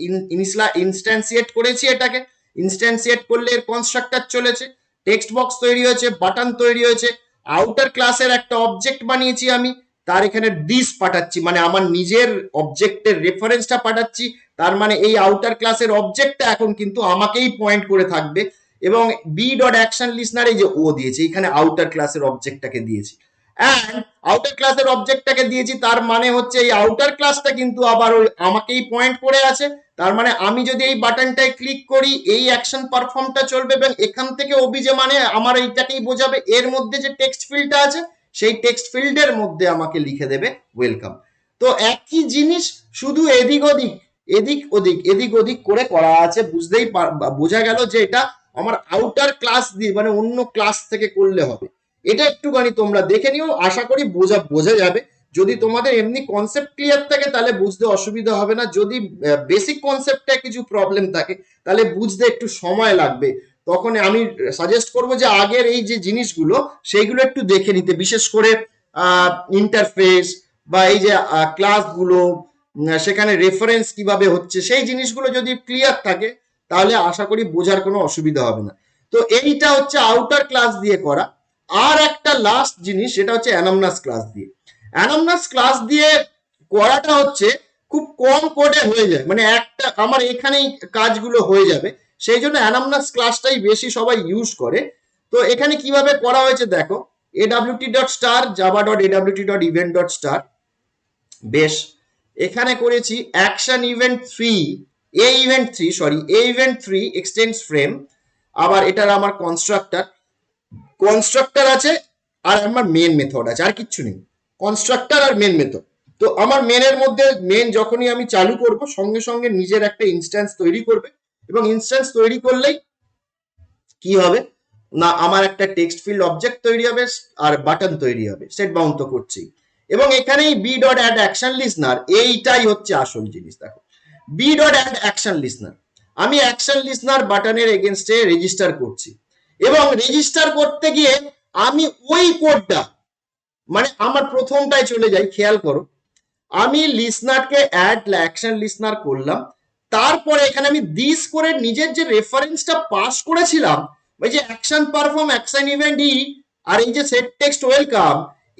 Speaker 1: ইনস্ট্যান্সিয়েট করেছি, এটাকে ইনস্ট্যান্সিয়েট করলে এর কনস্ট্রাক্টর চলেছে, টেক্সট বক্স তৈরি হয়েছে, বাটন তৈরি হয়েছে, আউটার ক্লাসের একটা অবজেক্ট বানিয়েছি আমি, তার এখানে দিস পাঠাচ্ছি, মানে আমার নিজের অবজেক্টের রেফারেন্সটা পাঠাচ্ছি। তার মানে এই আউটার ক্লাসের অবজেক্টটা এখন কিন্তু আমাকেই পয়েন্ট করে থাকবে। এবং বি ডট অ্যাকশন লিসনার এই যে ও দিয়েছে, এখানে আউটার ক্লাসের অবজেক্টটাকে দিয়েছি, অ্যান্ড আউটার ক্লাসের অবজেক্টটাকে দিয়েছি, তার মানে হচ্ছে এই আউটার ক্লাসটা কিন্তু আবার ওই আমাকেই পয়েন্ট করে আছে। তার মানে আমি যদি এই বাটনটায় ক্লিক করি এই অ্যাকশন পারফর্মটা চলবে, এবং এখান থেকে ওবিজে মানে আমার এইটাকেই বোঝাবে, এর মধ্যে যে টেক্সট ফিল্ডটা আছে সেই টেক্সট ফিল্ডের মধ্যে আমাকে লিখে দেবে ওয়েলকাম। তো একই জিনিস শুধু এদিক ওদিক করে করা আছে, বোঝা গেল যে এটা আমার আউটার ক্লাস দিয়ে মানে অন্য ক্লাস থেকে করলে হবে। এটা একটুখানি তোমরা দেখে নিও, আশা করি বোঝা যাবে। যদি তোমাদের এমনি কনসেপ্ট ক্লিয়ার থাকে তাহলে বুঝতে অসুবিধা হবে না, যদি বেসিক কনসেপ্টে কিছু প্রবলেম থাকে তাহলে বুঝতে একটু সময় লাগবে। তখন আমি সাজেস্ট করব যে আগের এই যে জিনিসগুলো সেইগুলো একটু দেখে নিতে, বিশেষ করে ইন্টারফেস বা এই যে ক্লাসগুলো, সেখানে রেফারেন্স কিভাবে হচ্ছে সেই জিনিসগুলো যদি ক্লিয়ার থাকে তাহলে আশা করি বোঝার কোনো অসুবিধা হবে না। তো এইটা হচ্ছে আউটার ক্লাস দিয়ে করা। আর একটা লাস্ট জিনিস সেটা হচ্ছে অ্যানামনাস ক্লাস দিয়ে। অ্যানামনাস ক্লাস দিয়ে করাটা হচ্ছে খুব কম কোডে হয়ে যায়, মানে একটা আমার এখানেই কাজগুলো হয়ে যাবে, সেই জন্য অ্যানামনাস ক্লাসটাই বেশি সবাই ইউজ করে। তো এখানে কিভাবে করা হয়েছে দেখো, awt.star java.awt.event.star, বেশ, এখানে করেছি অ্যাকশন ইভেন্ট 3, ইভেন্ট 3 এক্সটেন্স ফ্রেম। আবার এটার আমার কনস্ট্রাক্টর আছে, আর আমার মেন মেথড আছে, আর কিচ্ছু নেই, কনস্ট্রাক্টর আর মেন মেথড। তো আমার মেনের মধ্যে মেন যখনই আমি চালু করব সঙ্গে সঙ্গে নিজের একটা ইনস্ট্যান্স তৈরি করবে, এবং ইনস্ট্যান্স তৈরি করলেই কি হবে না, আমার একটা টেক্সট ফিল্ড অবজেক্ট তৈরি হবে আর বাটন তৈরি হবে, সেট বাউন্ড তো করছেই। এবং এখানেই B dot add action listener, এইটাই হচ্ছে আসল জিনিস। দেখো, B dot add action listener, আমি অ্যাকশন লিসনার বাটনের এগেনস্টে রেজিস্টার করছি, এবং রেজিস্টার করতে গিয়ে আমি ওই কোডটা, মানে আমার প্রথমটায় চলে যাই, খেয়াল করো, আমি লিসনারকে অ্যাড অ্যাকশন লিসনার করলাম, তারপরে এখানে আমি দিস করে নিজের যে রেফারেন্সটা পাস করেছিলাম, ওই যে অ্যাকশন পারফর্ম, অ্যাকশন ইভেন্ট ই, আর এই যে সেট টেক্সট ওয়েলকাম,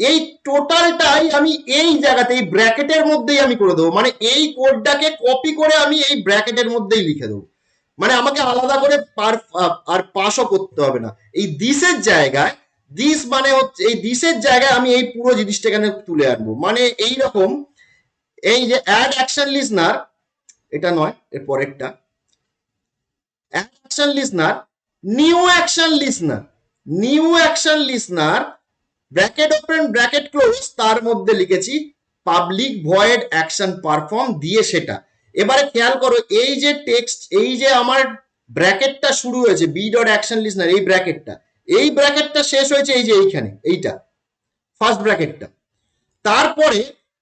Speaker 1: এই টোটালটাই আমি এই জায়গাতে এই ব্র্যাকেটের মধ্যেই আমি করে দেবো, মানে এই কোডটাকে কপি করে আমি এই ব্র্যাকেটের মধ্যেই লিখে দেবো, মানে আমাকে আলাদা করে আর পাসও করতে হবে না। এই দিসের জায়গায়, দিস মানে হচ্ছে এই দিসের জায়গায় আমি এই পুরো জিনিসটা এখানে তুলে আনবো, মানে এইরকম। এই যে অ্যাড অ্যাকশন লিসনার, এটা নয়, এর পরেরটা action listener, new action listener bracket open bracket close, তার মধ্যে লিখেছি পাবলিক ভয়েড অ্যাকশন পারফর্ম দিয়ে সেটা। এবারে খেয়াল করো, এই যে টেক্সট, এই যে আমার ব্র্যাকেটটা শুরু হয়েছে বি ডট অ্যাকশন লিসনার, এই ব্র্যাকেটটা শেষ হয়েছে এই যে এইখানে, এইটা ফার্স্ট ব্র্যাকেটটা। তারপরে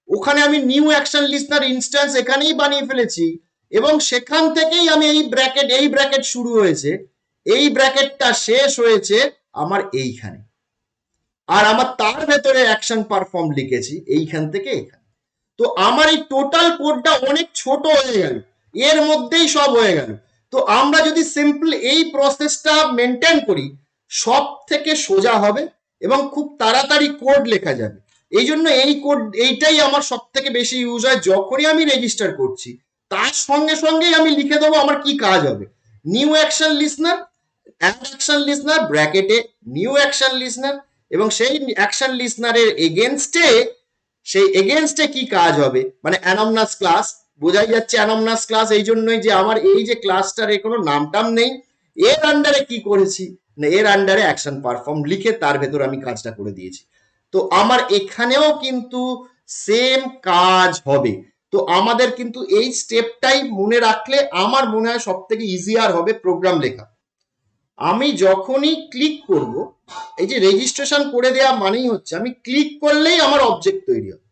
Speaker 1: ওখানে আমি নিউ অ্যাকশন লিসনার ইনস্ট্যান্স এখানেই বানিয়ে ফেলেছি, এবং সেখান থেকেই আমি এই ব্র্যাকেট শুরু হয়েছে, এই ব্র্যাকেটটা শেষ হয়েছে আমার এইখানে, আর আমার তার ভেতরে অ্যাকশন পারফর্ম লিখেছি এইখান থেকে এখানে। তো আমার এই টোটাল কোডটা অনেক ছোট হয়ে গেল, এর মধ্যেই সব হয়ে গেল। তো আমরা যদি সিম্পল এই প্রসেসটা মেনটেন করি সব থেকে সোজা হবে, এবং খুব তাড়াতাড়ি কোড লেখা যাবে। এই জন্য এই কোড এইটাই আমার সব থেকে বেশি ইউজ হয় যখনই আমি রেজিস্টার করছি, তার সঙ্গে সঙ্গেই আমি লিখে দেবো আমার কি কাজ হবে। New action listener, add action listener ব্র্যাকেটে নিউ অ্যাকশন লিসনার, এবং সেই অ্যাকশন লিসনারের এগেনস্টে কি কাজ হবে, মানে অ্যানমনাস ক্লাস, বোঝাই যাচ্ছে অ্যানমনাস ক্লাস এই জন্যই যে আমার এই যে ক্লাসটার কোনো নাম টাম নেই, এর আন্ডারে কি করেছি না এর আন্ডারে অ্যাকশন পারফর্ম লিখে তার ভেতর আমি কাজটা করে দিয়েছি। তো আমার এখানেও কিন্তু সেম কাজ হবে। তো আমাদের কিন্তু এই স্টেপটাই মনে রাখলে আমার মনে হয় সব থেকে ইজিয়ার হবে প্রোগ্রাম লেখা। আমি যখনই ক্লিক করব, এই যে রেজিস্ট্রেশন করে দেওয়া মানেই হচ্ছে আমি ক্লিক করলেই আমার অবজেক্ট তৈরি হবে।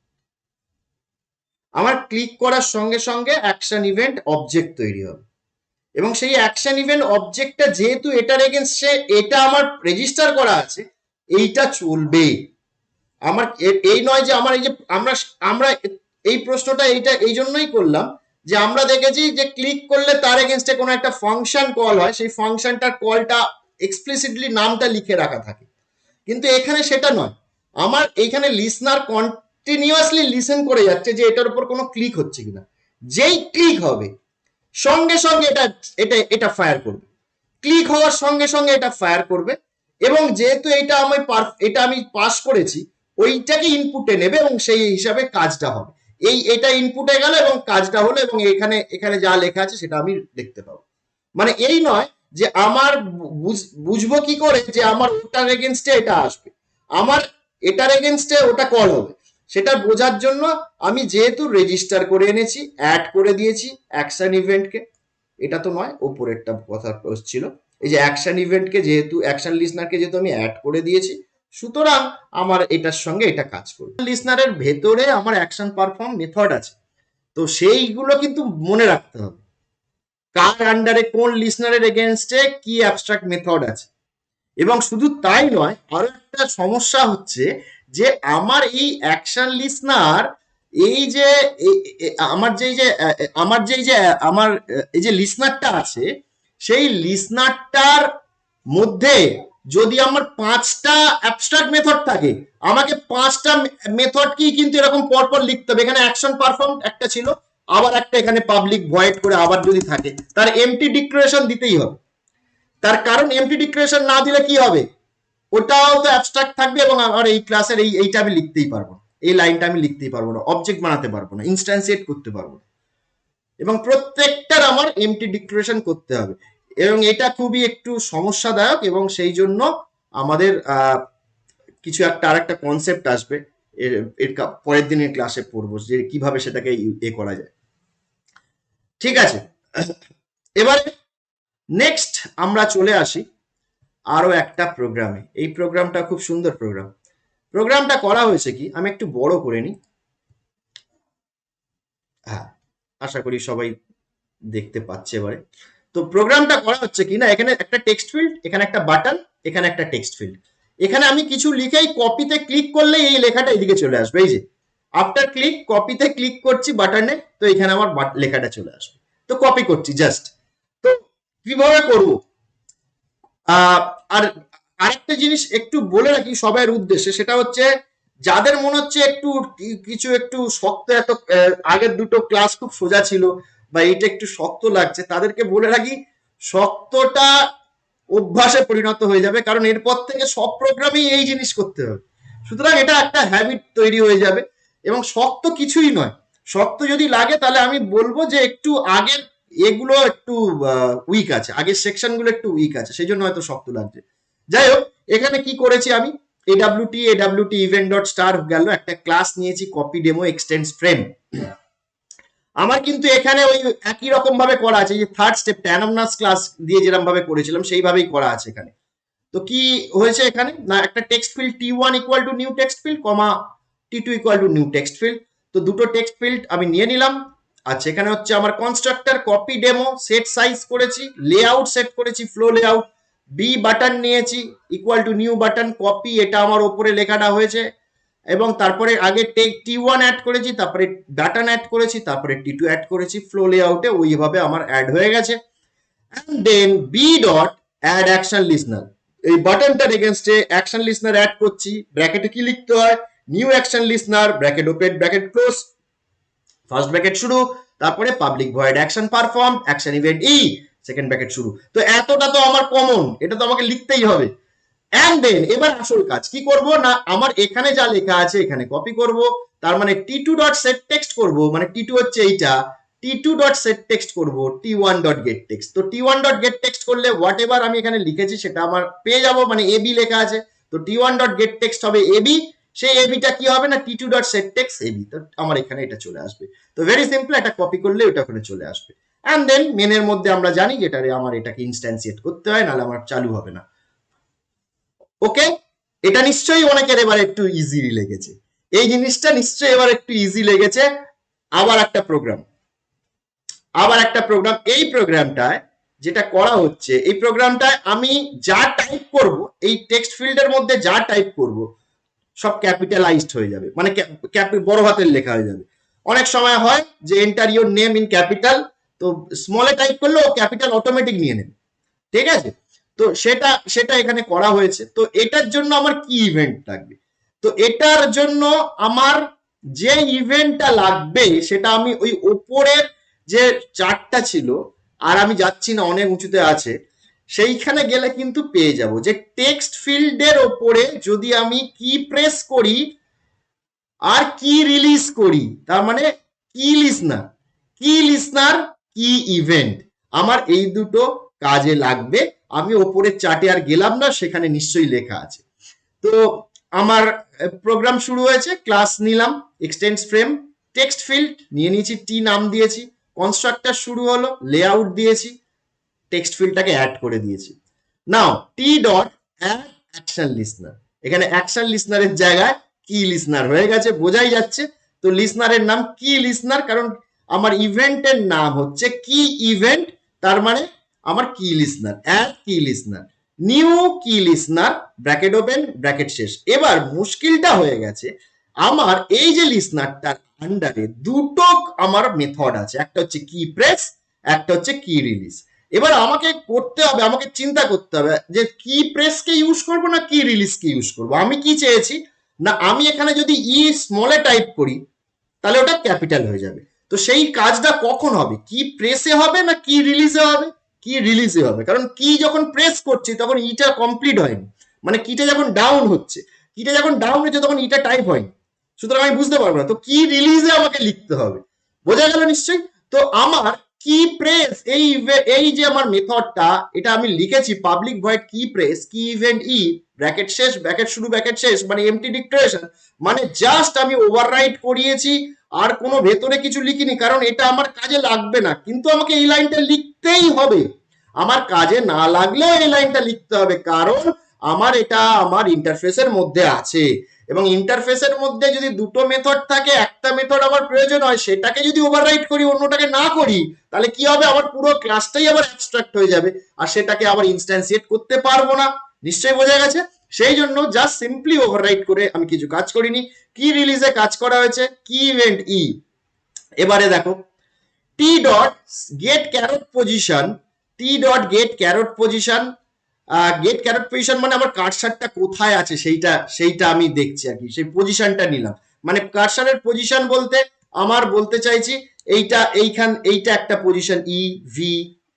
Speaker 1: আমার ক্লিক করার সঙ্গে সঙ্গে অ্যাকশন ইভেন্ট অবজেক্ট তৈরি হবে, এবং সেই অ্যাকশন ইভেন্ট অবজেক্টটা যেহেতু এটার এগেনস্টে এটা আমার রেজিস্টার করা আছে, এইটা চলবে। আমার এই নয় যে আমার এই যে আমরা আমরা এই প্রশ্নটা এইটা এই জন্যই করলাম যে আমরা দেখেছি যে ক্লিক করলে তার এগেনস্টে কোনো একটা ফাংশন কল হয়, সেই ফাংশনটার কলটা এক্সপ্লিসিটলি নামটা লিখে রাখা থাকে, কিন্তু এখানে সেটা নয়। আমার এইখানে লিসনার কন্টিনিউয়াসলি লিসেন করে যাচ্ছে যে এটার উপর কোনো ক্লিক হচ্ছে কিনা, যেই ক্লিক হবে সঙ্গে সঙ্গে এটা এটা এটা ফায়ার করবে, ক্লিক হওয়ার সঙ্গে সঙ্গে এটা ফায়ার করবে, এবং যেহেতু এটা আমি পাস করেছি ওইটাকে ইনপুটে নেবে এবং সেই হিসাবে কাজটা হবে। এটা ইনপুটে গেল এবং কাজটা হলো, এবং এখানে এখানে যা লেখা আছে সেটা আমি দেখতে পাবো। মানে এই নয় যে আমার বুঝবো কি করে যে আমার ওটার এগেনস্টে এটা আসবে, আমার এটার এগেনস্টে ওটা কল হবে, সেটা বোঝার জন্য আমি যেহেতু রেজিস্টার করে এনেছি, অ্যাড করে দিয়েছি অ্যাকশন ইভেন্টকে, এটা তো নয় ওপরেরটা কথা ছিল, এই যে অ্যাকশন ইভেন্টকে যেহেতু অ্যাকশন লিসনারকে যেহেতু আমি অ্যাড করে দিয়েছি, সুতরাং আমার এটার সঙ্গে এটা কাজ করবে। লিসনারের ভেতরে আমার অ্যাকশন পারফর্ম মেথড আছে, তো সেইগুলো কিন্তু মনে রাখতে হবে, কার আন্ডারে কোন লিসনারের এগেনস্টে কি অ্যাবস্ট্রাক্ট মেথড আছে। এবং শুধু তাই নয়, আরো একটা সমস্যা হচ্ছে যে আমার এই অ্যাকশন লিসনার এই যে আমার এই যে লিসনারটা আছে, সেই লিসনারটার মধ্যে যদি আমার 5টা অ্যাবস্ট্রাক্ট মেথড থাকে, আমাকে 5টা মেথডকেই কিন্তু এরকম পরপর লিখতে হবে। এখানে অ্যাকশন পারফর্ম একটা ছিল, আবার একটা এখানে পাবলিক ভয়েড করে আবার যদি থাকে তার এমটি ডিক্লারেশন দিতেই হবে। তার কারণ এমটি ডিক্লারেশন না দিলে কি হবে, ওটাও তো অ্যাবস্ট্রাক্ট থাকবে এবং আমার এই ক্লাসের এইটা আমি লিখতেই পারবো না, এই লাইনটা আমি লিখতেই পারবো না, অবজেক্ট বানাতে পারবো না, ইনস্ট্যান্সিয়েট করতে পারবো না, এবং প্রত্যেকটার আমার এমটি ডিক্লারেশন করতে হবে, এবং এটা খুবই একটু সমস্যাদায়ক, এবং সেই জন্য আমাদের কিছু একটা আরেকটা কনসেপ্ট আসবে এর এর পরের দিনের ক্লাসে পড়বো যে কিভাবে সেটাকে করা যায়। ঠিক আছে, এবারে নেক্সট আমরা চলে আসি আরো একটা প্রোগ্রামে। এই প্রোগ্রামটা খুব সুন্দর প্রোগ্রামটা করা হয়েছে কি, আমি একটু বড় করে নিই, হ্যাঁ আশা করি সবাই দেখতে পাচ্ছে এবারে। তো প্রোগ্রামটা করা হচ্ছে কি না, এখানে একটা টেক্সট ফিল্ড, এখানে একটা বাটন, এখানে একটা টেক্সট ফিল্ড, এখানে আমি কিছু লিখেই কপিতে ক্লিক করলে এই লেখাটা এদিকে চলে আসবে, এই যে আফটার ক্লিক কপিতে ক্লিক করছি বাটনে, তো এখানে আমার লেখাটা চলে আসবে, তো কপি করছি জাস্ট। তো কিভাবে করবো, আর আরেকটা জিনিস একটু বলে রাখি সবার উদ্দেশ্যে, সেটা হচ্ছে যাদের মনে হচ্ছে একটু কিছু একটু শক্ত, এত আগের দুটো ক্লাস খুব সোজা ছিল বা এইটা একটু শক্ত লাগছে, তাদেরকে বলে রাখি শক্তটা অভ্যাসে পরিণত হয়ে যাবে, কারণ এরপর থেকে সব প্রোগ্রামেই এই জিনিস করতে হবে, সুতরাং এটা একটা হ্যাবিট তৈরি হয়ে যাবে। এবং শক্ত কিছুই নয়, শক্ত যদি লাগে তাহলে আমি বলবো যে একটু আগের এগুলো একটু উইক আছে, আগের সেকশন গুলো একটু উইক আছে, সেই জন্য হয়তো শক্ত লাগছে। যাই হোক, এখানে কি করেছি আমি, AWT ইভেন্ট ডট স্টার গেল, একটা ক্লাস নিয়েছি কপি ডেমো এক্সটেন্স ফ্রেম। আমার কিন্তু এখানে ওই একই রকম ভাবে করা আছে, যে থার্ড স্টেপটা অ্যানমনাস ক্লাস দিয়ে যেরকম ভাবে করেছিলাম সেইভাবেই করা আছে এখানে। তো কি হয়েছে এখানে না, একটা text field T1 equal to new text field comma T2 equal to new text field, তো দুটো টেক্সট ফিল্ড আমি নিয়ে নিলাম। আচ্ছা, এখানে হচ্ছে আমার constructor copy demo, set size করেছি, লেআউট সেট করেছি, ফ্লো লেআউট, বি বাটন নিয়েছি equal to new button copy, এটা আমার ওপরে লেখাটা হয়েছে, এবং তারপরে আগে T1 অ্যাড করেছি, তারপরে বাটন অ্যাড করেছি, তারপরে T2 অ্যাড করেছি, ফ্লো লেআউটে ওইভাবে আমার অ্যাড হয়ে গেছে। and then b dot add action listener, এই বাটনটার এগেইনস্টে অ্যাকশন লিসনার অ্যাড করছি, ব্র্যাকেটে কি লিখতে হয়, new action listener bracket open bracket close, first bracket শুরু, তারপরে public void action perform, action event E, second bracket শুরু। তো এতটা তো আমার কমন, এটা তো আমাকে লিখতেই হবে। অ্যান্ড দেন এবার আসল কাজ কি করব না, আমার এখানে যা লেখা আছে এখানে কপি করব। তার মানে টি2 ডট সেট টেক্সট করব, মানে টি2 হচ্ছে এইটা, টি2 ডট সেট টেক্সট করব টি1 ডট গেট টেক্সট। তো টি1 ডট গেট টেক্সট করলে হোয়াট এভার আমি এখানে লিখেছি সেটা আমার পেয়ে যাব, মানে এবি লেখা আছে। তো টি1 ডট গেট টেক্সট হবে এবি, সেই এবিটা কি হবে না টি2 ডট সেট টেক্সট এবি। তো আমার এখানে এটা চলে আসবে। তো ভেরি সিম্পল, এটা কপি করলে ওটা ওখানে চলে আসবে। অ্যান্ড দেন মেনের মধ্যে আমরা জানি যেটা আমার এটাকে ইনস্ট্যান্সিয়েট করতে হয়, নাহলে আমার চালু হবে না। ওকে, এটা নিশ্চয়ই অনেকের এবার একটু ইজি লেগেছে, এই জিনিসটা নিশ্চয়ই এবার একটু ইজি লেগেছে। আবার একটা প্রোগ্রাম, এই প্রোগ্রামটায় যেটা করা হচ্ছে, এই প্রোগ্রামটায় আমি যা টাইপ করব, এই টেক্সট ফিল্ডের মধ্যে যা টাইপ করব সব ক্যাপিটালাইজড হয়ে যাবে, মানে বড় হাতের লেখা হয়ে যাবে। অনেক সময় হয় যে enter your name in capital, তো স্মলে টাইপ করলে ও ক্যাপিটাল অটোমেটিক নিয়ে নেবে, ঠিক আছে? তো সেটা সেটা এখানে করা হয়েছে। তো এটার জন্য আমার কি ইভেন্ট লাগবে? তো এটার জন্য আমার যে ইভেন্টটা লাগবে সেটা আমি ওই ওপরের যে চার্টটা ছিল, আর আমি যাচ্ছি না, অনেক উঁচুতে আছে, সেইখানে গেলে কিন্তু পেয়ে যাব যে টেক্সট ফিল্ডের ওপরে যদি আমি কি প্রেস করি আর কি রিলিজ করি, তার মানে কি লিসনার, কি ইভেন্ট, আমার এই দুটো কাজে লাগবে। আমি ওপরের চার্টে আর গেলাম না, সেখানে নিশ্চয়ই লেখা আছে। তো আমার প্রোগ্রাম শুরু হয়েছে, ক্লাস নিলাম, এক্সটেন্স ফ্রেম, টেক্সট ফিল্ড নিয়ে নিয়েছি, টি নাম দিয়েছি, কনস্ট্রাক্টর শুরু হলো, লেআউট দিয়েছি, টেক্সট ফিল্ডটাকে অ্যাড করে দিয়েছি। Now T dot add action listener, এখানে অ্যাকশন লিসনারের জায়গায় কি লিসনার হয়ে গেছে, বোঝাই যাচ্ছে। তো লিসনারের নাম কি লিসনার, কারণ আমার ইভেন্টের নাম হচ্ছে কি ইভেন্ট, তার মানে আমার কি লিসনার, অ্যাড কি লিসনার, নিউ কি লিসনার, ব্র্যাকেট ওপেন ব্র্যাকেট শেষ। এবার মুশকিলটা হয়ে গেছে, আমার এই যে লিসনারটার আন্ডারে দুটো আমার মেথড আছে, একটা হচ্ছে কি প্রেস, একটা হচ্ছে কি রিলিজ। এবার আমাকে করতে হবে, আমাকে চিন্তা করতে হবে যে কি প্রেসকে ইউজ করব না কি রিলিজকে ইউজ করব। আমি কি চেয়েছি না, আমি এখানে যদি ই স্মলে টাইপ করি তাহলে ওটা ক্যাপিটাল হয়ে যাবে। তো সেই কাজটা কখন হবে, কি প্রেসে হবে না কি রিলিজে হবে? কি রিলিজে হবে, কারণ কি যখন প্রেস করছি তখন ইটা কমপ্লিট হয়নি, মানে কিটা যখন ডাউন হচ্ছে, তখন ইটা টাইপ হয়নি, সুতরাং আমি বুঝতে পারবো না। তো কি রিলিজে আমাকে লিখতে হবে, বোঝা গেল নিশ্চয়ই? তো আমার কি প্রেস, এই যে আমার মেথডটা, এটা আমি লিখেছি পাবলিক ভয়েড কি প্রেস কি ইভেন্ট ই, ব্র্যাকেট শেষ ব্র্যাকেট শুরু ব্র্যাকেট শেষ, মানে এমটি ডিক্লারেশন, মানে জাস্ট আমি ওভাররাইট করিয়েছি, আর কোনো ভেতরে কিছু লিখিনি, কারণ এটা আমার কাজে লাগবে না, কিন্তু আমাকে এই লাইনটা লিখতেই হবে। আমার কাজে না লাগলেও এই লাইনটা লিখতে হবে, কারণ আমার এটা আমার ইন্টারফেসের মধ্যে আছে, এবং ইন্টারফেসের মধ্যে যদি দুটো মেথড থাকে, একটা মেথড আমার প্রয়োজন হয়, সেটাকে যদি ওভাররাইট করি অন্যটাকে না করি, তাহলে কি হবে, আমার পুরো ক্লাসটাই আবার অ্যাবস্ট্রাক্ট হয়ে যাবে, আর সেটাকে আবার ইনস্ট্যান্সিয়েট করতে পারবো না। নিশ্চয়ই বোঝা গেছে? সেই জন্য জাস্ট সিম্পলি ওভাররাইট করে আমি কিছু কাজ করিনি, কি রিলিজে কাজ করা হয়েছে কি ইভেন্ট ই। এবারে দেখো T dot get caret position, get caret position মানে আমার কার্সারটা কোথায় আছে সেইটা আমি দেখছি আর কি, সেই পজিশনটা নিলাম। মানে কার্সারের পজিশন বলতে আমার বলতে চাইছি এইটা একটা পজিশন ই, ভি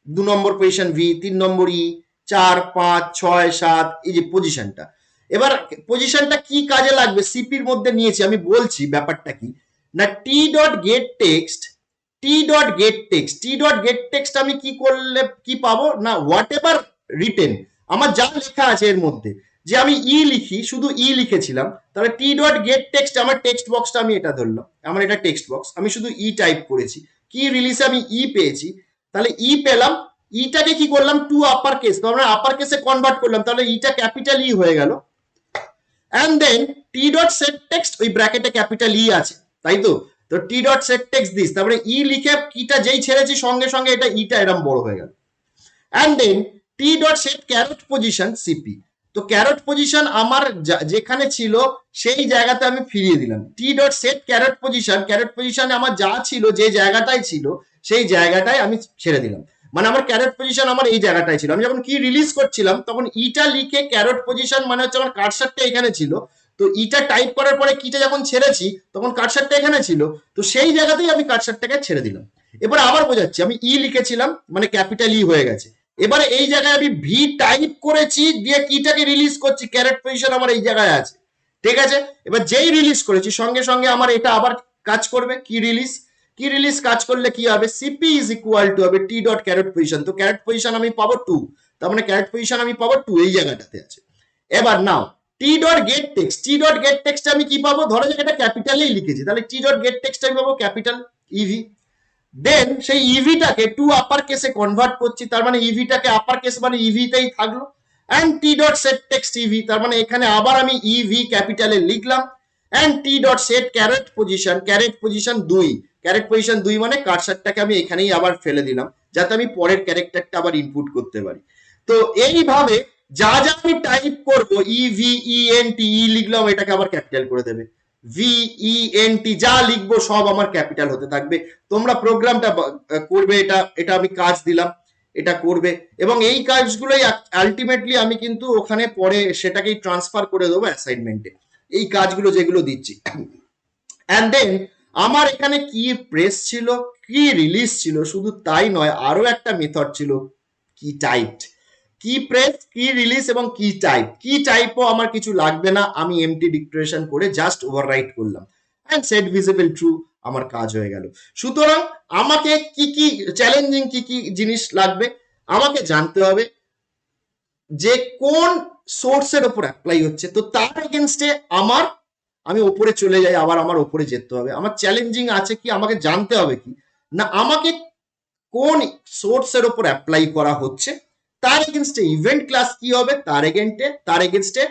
Speaker 1: 2 নম্বর পজিশন ভি, 3 নম্বর ই, 4 5 6 7, এই যে পজিশনটা। এবার পজিশনটা কি কাজে লাগবে সিপির মধ্যে নিয়েছি, আমি বলছি ব্যাপারটা কি না, টি ডট গেট টেক্সট আমি কি করলে কি পাবো না, হোয়াট এভার রিটেন, আমার যা লেখা আছে এর মধ্যে, যে আমি ই লিখি, শুধু ই লিখেছিলাম, তাহলে টি ডট গেট টেক্সট, আমার টেক্সট বক্সটা আমি এটা ধরলাম, আমার এটা টেক্সট বক্স, আমি শুধু ই টাইপ করেছি, কি রিলিজে আমি ই পেয়েছি, তাহলে ই পেলাম, ইটাকে কি করলাম টু আপার কেস, তো আমরা আপার কেসে কনভার্ট করলাম, তাহলে ইটা ক্যাপিটাল ই হয়ে গেল। And then T dot set text, ওই ব্র্যাকেটে ক্যাপিটাল ই আছে, তাই তো? তো T dot set text this, তারপরে ই লিখে কিটা যেই ছেড়েছি সঙ্গে সঙ্গে এটা ইটা এরম বড় হয়ে গেল। And then T dot set caret position CP, তো ক্যারট পজিশন আমার যেখানে ছিল সেই জায়গাতে আমি ফিরিয়ে দিলাম। T dot set caret position আমার যা ছিল, যে জায়গাটায় ছিল সেই জায়গাটায় আমি ছেড়ে দিলাম, মানে আমার ক্যারট পজিশন আমার এই জায়গাটায় ছিল। আমি যখন কি রিলিজ করছিলাম তখন ইটা লিখে ক্যারট পজিশন মানে হচ্ছে আমার কার্সারটা এখানে ছিল, তো ইটা টাইপ করার পরে কিটা যখন ছেড়েছি তখন কার্সারটা এখানে ছিল, তো সেই জায়গাতেই আমি কার্সারটাকে ছেড়ে দিলাম। এবারে আবার বোঝাচ্ছি, আমি ই লিখেছিলাম মানে ক্যাপিটাল ই হয়ে গেছে। এবারে এই জায়গায় আমি ভি টাইপ করেছি, দিয়ে কিটাকে রিলিজ করছি, ক্যারেট পজিশন আমার এই জায়গায় আছে, ঠিক আছে। এবার যেই রিলিজ করেছি সঙ্গে সঙ্গে আমার এটা আবার কাজ করবে, কি রিলিজ কাজ করলে কি হবে, সিপি ইজ ইকুয়াল টু হবে টি ডট ক্যারেট পজিশন। তো ক্যারেট পজিশন আমি পাবো 2, তার মানে ক্যারেট পজিশন আমি পাবো 2 এই জায়গাটাতে আছে। এবার now T dot get text, T dot get text আমি কি পাবো, ধরো যে এটা ক্যাপিটালেই লিখেছি, তাহলে টি ডট গেট টেক্সট আমি পাবো ক্যাপিটাল ইভি। দেন সেই ইভিটাকে টু আপার কেসে কনভার্ট করছি, তার মানে ইভিটাকে আপার কেস মানে ইভিতেই থাকলো। And T dot set text EV, তার মানে এখানে আবার আমি ইভি ক্যাপিটালে লিখলাম। And T dot set caret position, caret position 2, caret position 2 মানে কার্সারটাকে আমি এখানেই আবার ফেলে দিলাম, যাতে আমি পরের ক্যারেক্টারটা আবার ইনপুট করতে পারি। তো এইভাবে যা যা আমি টাইপ করবো, ইভিইএনটি ই লিখলাম, এটাকে আবার ক্যাপিটাল করে দেবে, ভিইএনটি যা লিখবো সব আমার ক্যাপিটাল হতে থাকবে। তোমরা প্রোগ্রামটা করবে, এটা আমি কাজ দিলাম, এটা করবে, এবং এই কাজগুলোই আলটিমেটলি আমি কিন্তু ওখানে পরে সেটাকেই ট্রান্সফার করে দেবো অ্যাসাইনমেন্টে, এই কাজগুলো যেগুলো দিচ্ছি। অ্যান্ড দেন আমার এখানে কি প্রেস ছিল, কি রিলিজ ছিল, শুধু তাই নয় আরো একটা মেথড ছিল কি টাইপ, কি প্রেস, কি রিলিজ এবং কি টাইপ। কি টাইপও আমার কিছু লাগবে না, আমি এমটি ডিক্লারেশন করে জাস্ট ওভাররাইট করলাম এন্ড সেট ভিজিবল ট্রু, আমার কাজ হয়ে গেল। সুতরাং আমাকে কি কি চ্যালেঞ্জিং কি কি জিনিস লাগবে, আমাকে জানতে হবে যে কোন সোর্সের ওপর অ্যাপ্লাই হচ্ছে, তো তার এগেনস্টে আমি ওপরে চলে যাই, আবার আমার ওপরে যেতে হবে। আমার চ্যালেঞ্জিং আছে কি, আমাকে জানতে হবে কি না আমাকে কোন সোর্সের ওপর অ্যাপ্লাই করা হচ্ছে, তার এগেনস্টে ইভেন্ট ক্লাস কি হবে, তার এগেনস্টে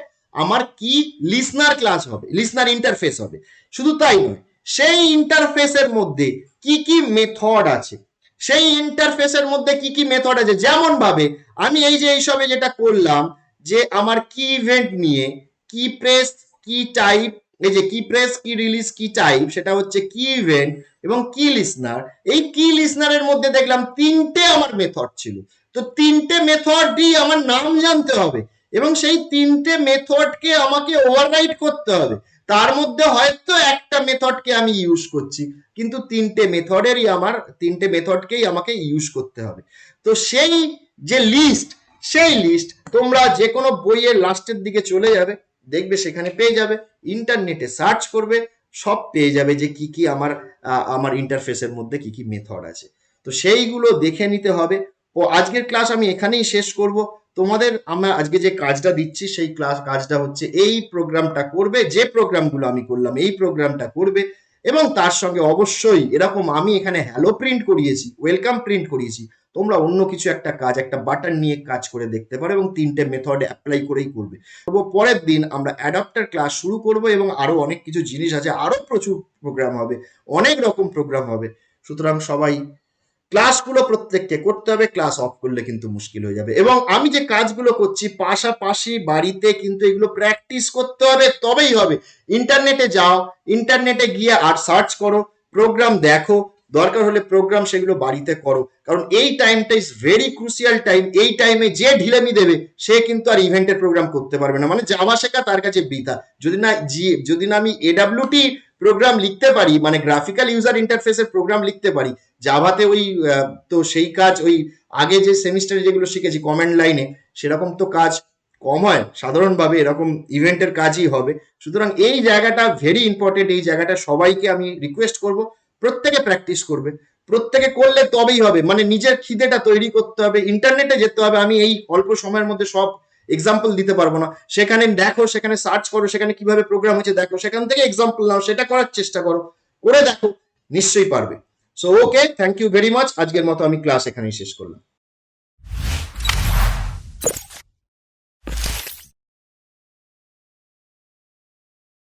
Speaker 1: আমার কি লিসনার ক্লাস হবে, লিসনার ইন্টারফেস হবে। শুধু তাই নয়, সেই ইন্টারফেসের মধ্যে কি কি মেথড আছে, সেই ইন্টারফেসের মধ্যে কি কি মেথড আছে, যেমন ভাবে আমি এই যে এইসবে যেটা করলাম, যে আমার কি ইভেন্ট নিয়ে কি প্রেস কি টাইপ, এই যে কি প্রেস কি রিলিজ কি টাইপ, সেটা হচ্ছে কি ইভেন্ট এবং কি লিসনার। এই কি লিসনারের মধ্যে দেখলাম 3টে আমার মেথড ছিল, তো 3টে মেথডই আমার নাম জানতে হবে এবং সেই 3টে মেথডকে আমাকে ওভাররাইট করতে হবে। তার মধ্যে হয়তো একটা মেথডকে আমি ইউজ করছি, কিন্তু 3টে মেথডকেই আমাকে ইউজ করতে হবে। তো সেই যে লিস্ট, সেই লিস্ট তোমরা যে কোনো বইয়ের লাস্টের দিকে চলে যাবে, দেখবে সেখানে পেয়ে যাবে, ইন্টারনেটে সার্চ করবে, সব পেয়ে যাবে যে কি কি আমার ইন্টারফেসের মধ্যে কি কি মেথড আছে। তো সেইগুলো দেখে নিতে হবে। ও আজকের ক্লাস আমি এখানেই শেষ করব। তোমাদের আমরা আজকে যে কাজটা দিচ্ছি সেই কাজটা হচ্ছে এই প্রোগ্রামটা করবে, যে প্রোগ্রামগুলো আমি করলাম এই প্রোগ্রামটা করবে, এবং তার সঙ্গে অবশ্যই এরকম আমি এখানে হ্যালো প্রিন্ট করিয়েছি, ওয়েলকাম প্রিন্ট করিয়েছি, তোমরা অন্য কিছু একটা কাজ, একটা বাটন নিয়ে কাজ করে দেখতে পারো এবং 3টে মেথড অ্যাপ্লাই করেই করবে। পরের দিন আমরা অ্যাডাপ্টার ক্লাস শুরু করব এবং আরো অনেক কিছু জিনিস আছে, আরো প্রচুর প্রোগ্রাম হবে, অনেক রকম প্রোগ্রাম হবে। সুতরাং সবাই ক্লাসগুলো প্রত্যেককে করতে হবে, ক্লাস অফ করলে কিন্তু মুশকিল হয়ে যাবে। এবং আমি যে কাজগুলো করছি পাশাপাশি বাড়িতে কিন্তু এগুলো প্র্যাকটিস করতে হবে, তবেই হবে। ইন্টারনেটে যাও, ইন্টারনেটে গিয়ে আর সার্চ করো, প্রোগ্রাম দেখো, দরকার হলে প্রোগ্রাম সেগুলো বাড়িতে করো, কারণ এই টাইমটা ইজ ভেরি ক্রুশিয়াল টাইম। এই টাইমে যে ঢিলেমি দেবে সে কিন্তু আর ইভেন্টের প্রোগ্রাম করতে পারবে না, মানে জাভা শেখা তার কাছে বৃথা। যদি না আমি এডাব্লিউটি প্রোগ্রাম লিখতে পারি, মানে গ্রাফিক্যাল ইউজার ইন্টারফেসের প্রোগ্রাম লিখতে পারি জাভাতে, তো সেই কাজ ওই আগে যে সেমিস্টারে যেগুলো শিখেছি কমান্ড লাইনে, সেরকম তো কাজ কম হয়, সাধারণভাবে এরকম ইভেন্টের কাজই হবে। সুতরাং এই জায়গাটা ভেরি ইম্পর্টেন্ট, এই জায়গাটা সবাইকে আমি রিকোয়েস্ট করব প্রত্যেকে প্র্যাকটিস করবে, প্রত্যেকে করলে তবেই হবে। মানে নিজের খিদেটা তৈরি করতে হবে, ইন্টারনেটে যেতে হবে। আমি এই অল্প সময়ের মধ্যে সব এক্সাম্পল দিতে পারবো না, সেখানে দেখো, সেখানে সার্চ করো, সেখানে কিভাবে প্রোগ্রাম হচ্ছে দেখো, সেখান থেকে এক্সাম্পল নাও, সেটা করার চেষ্টা করো, করে দেখো, নিশ্চয়ই পারবে। So okay, thank you very much. আজকের মতো আমি ক্লাস এখানেই শেষ করলাম।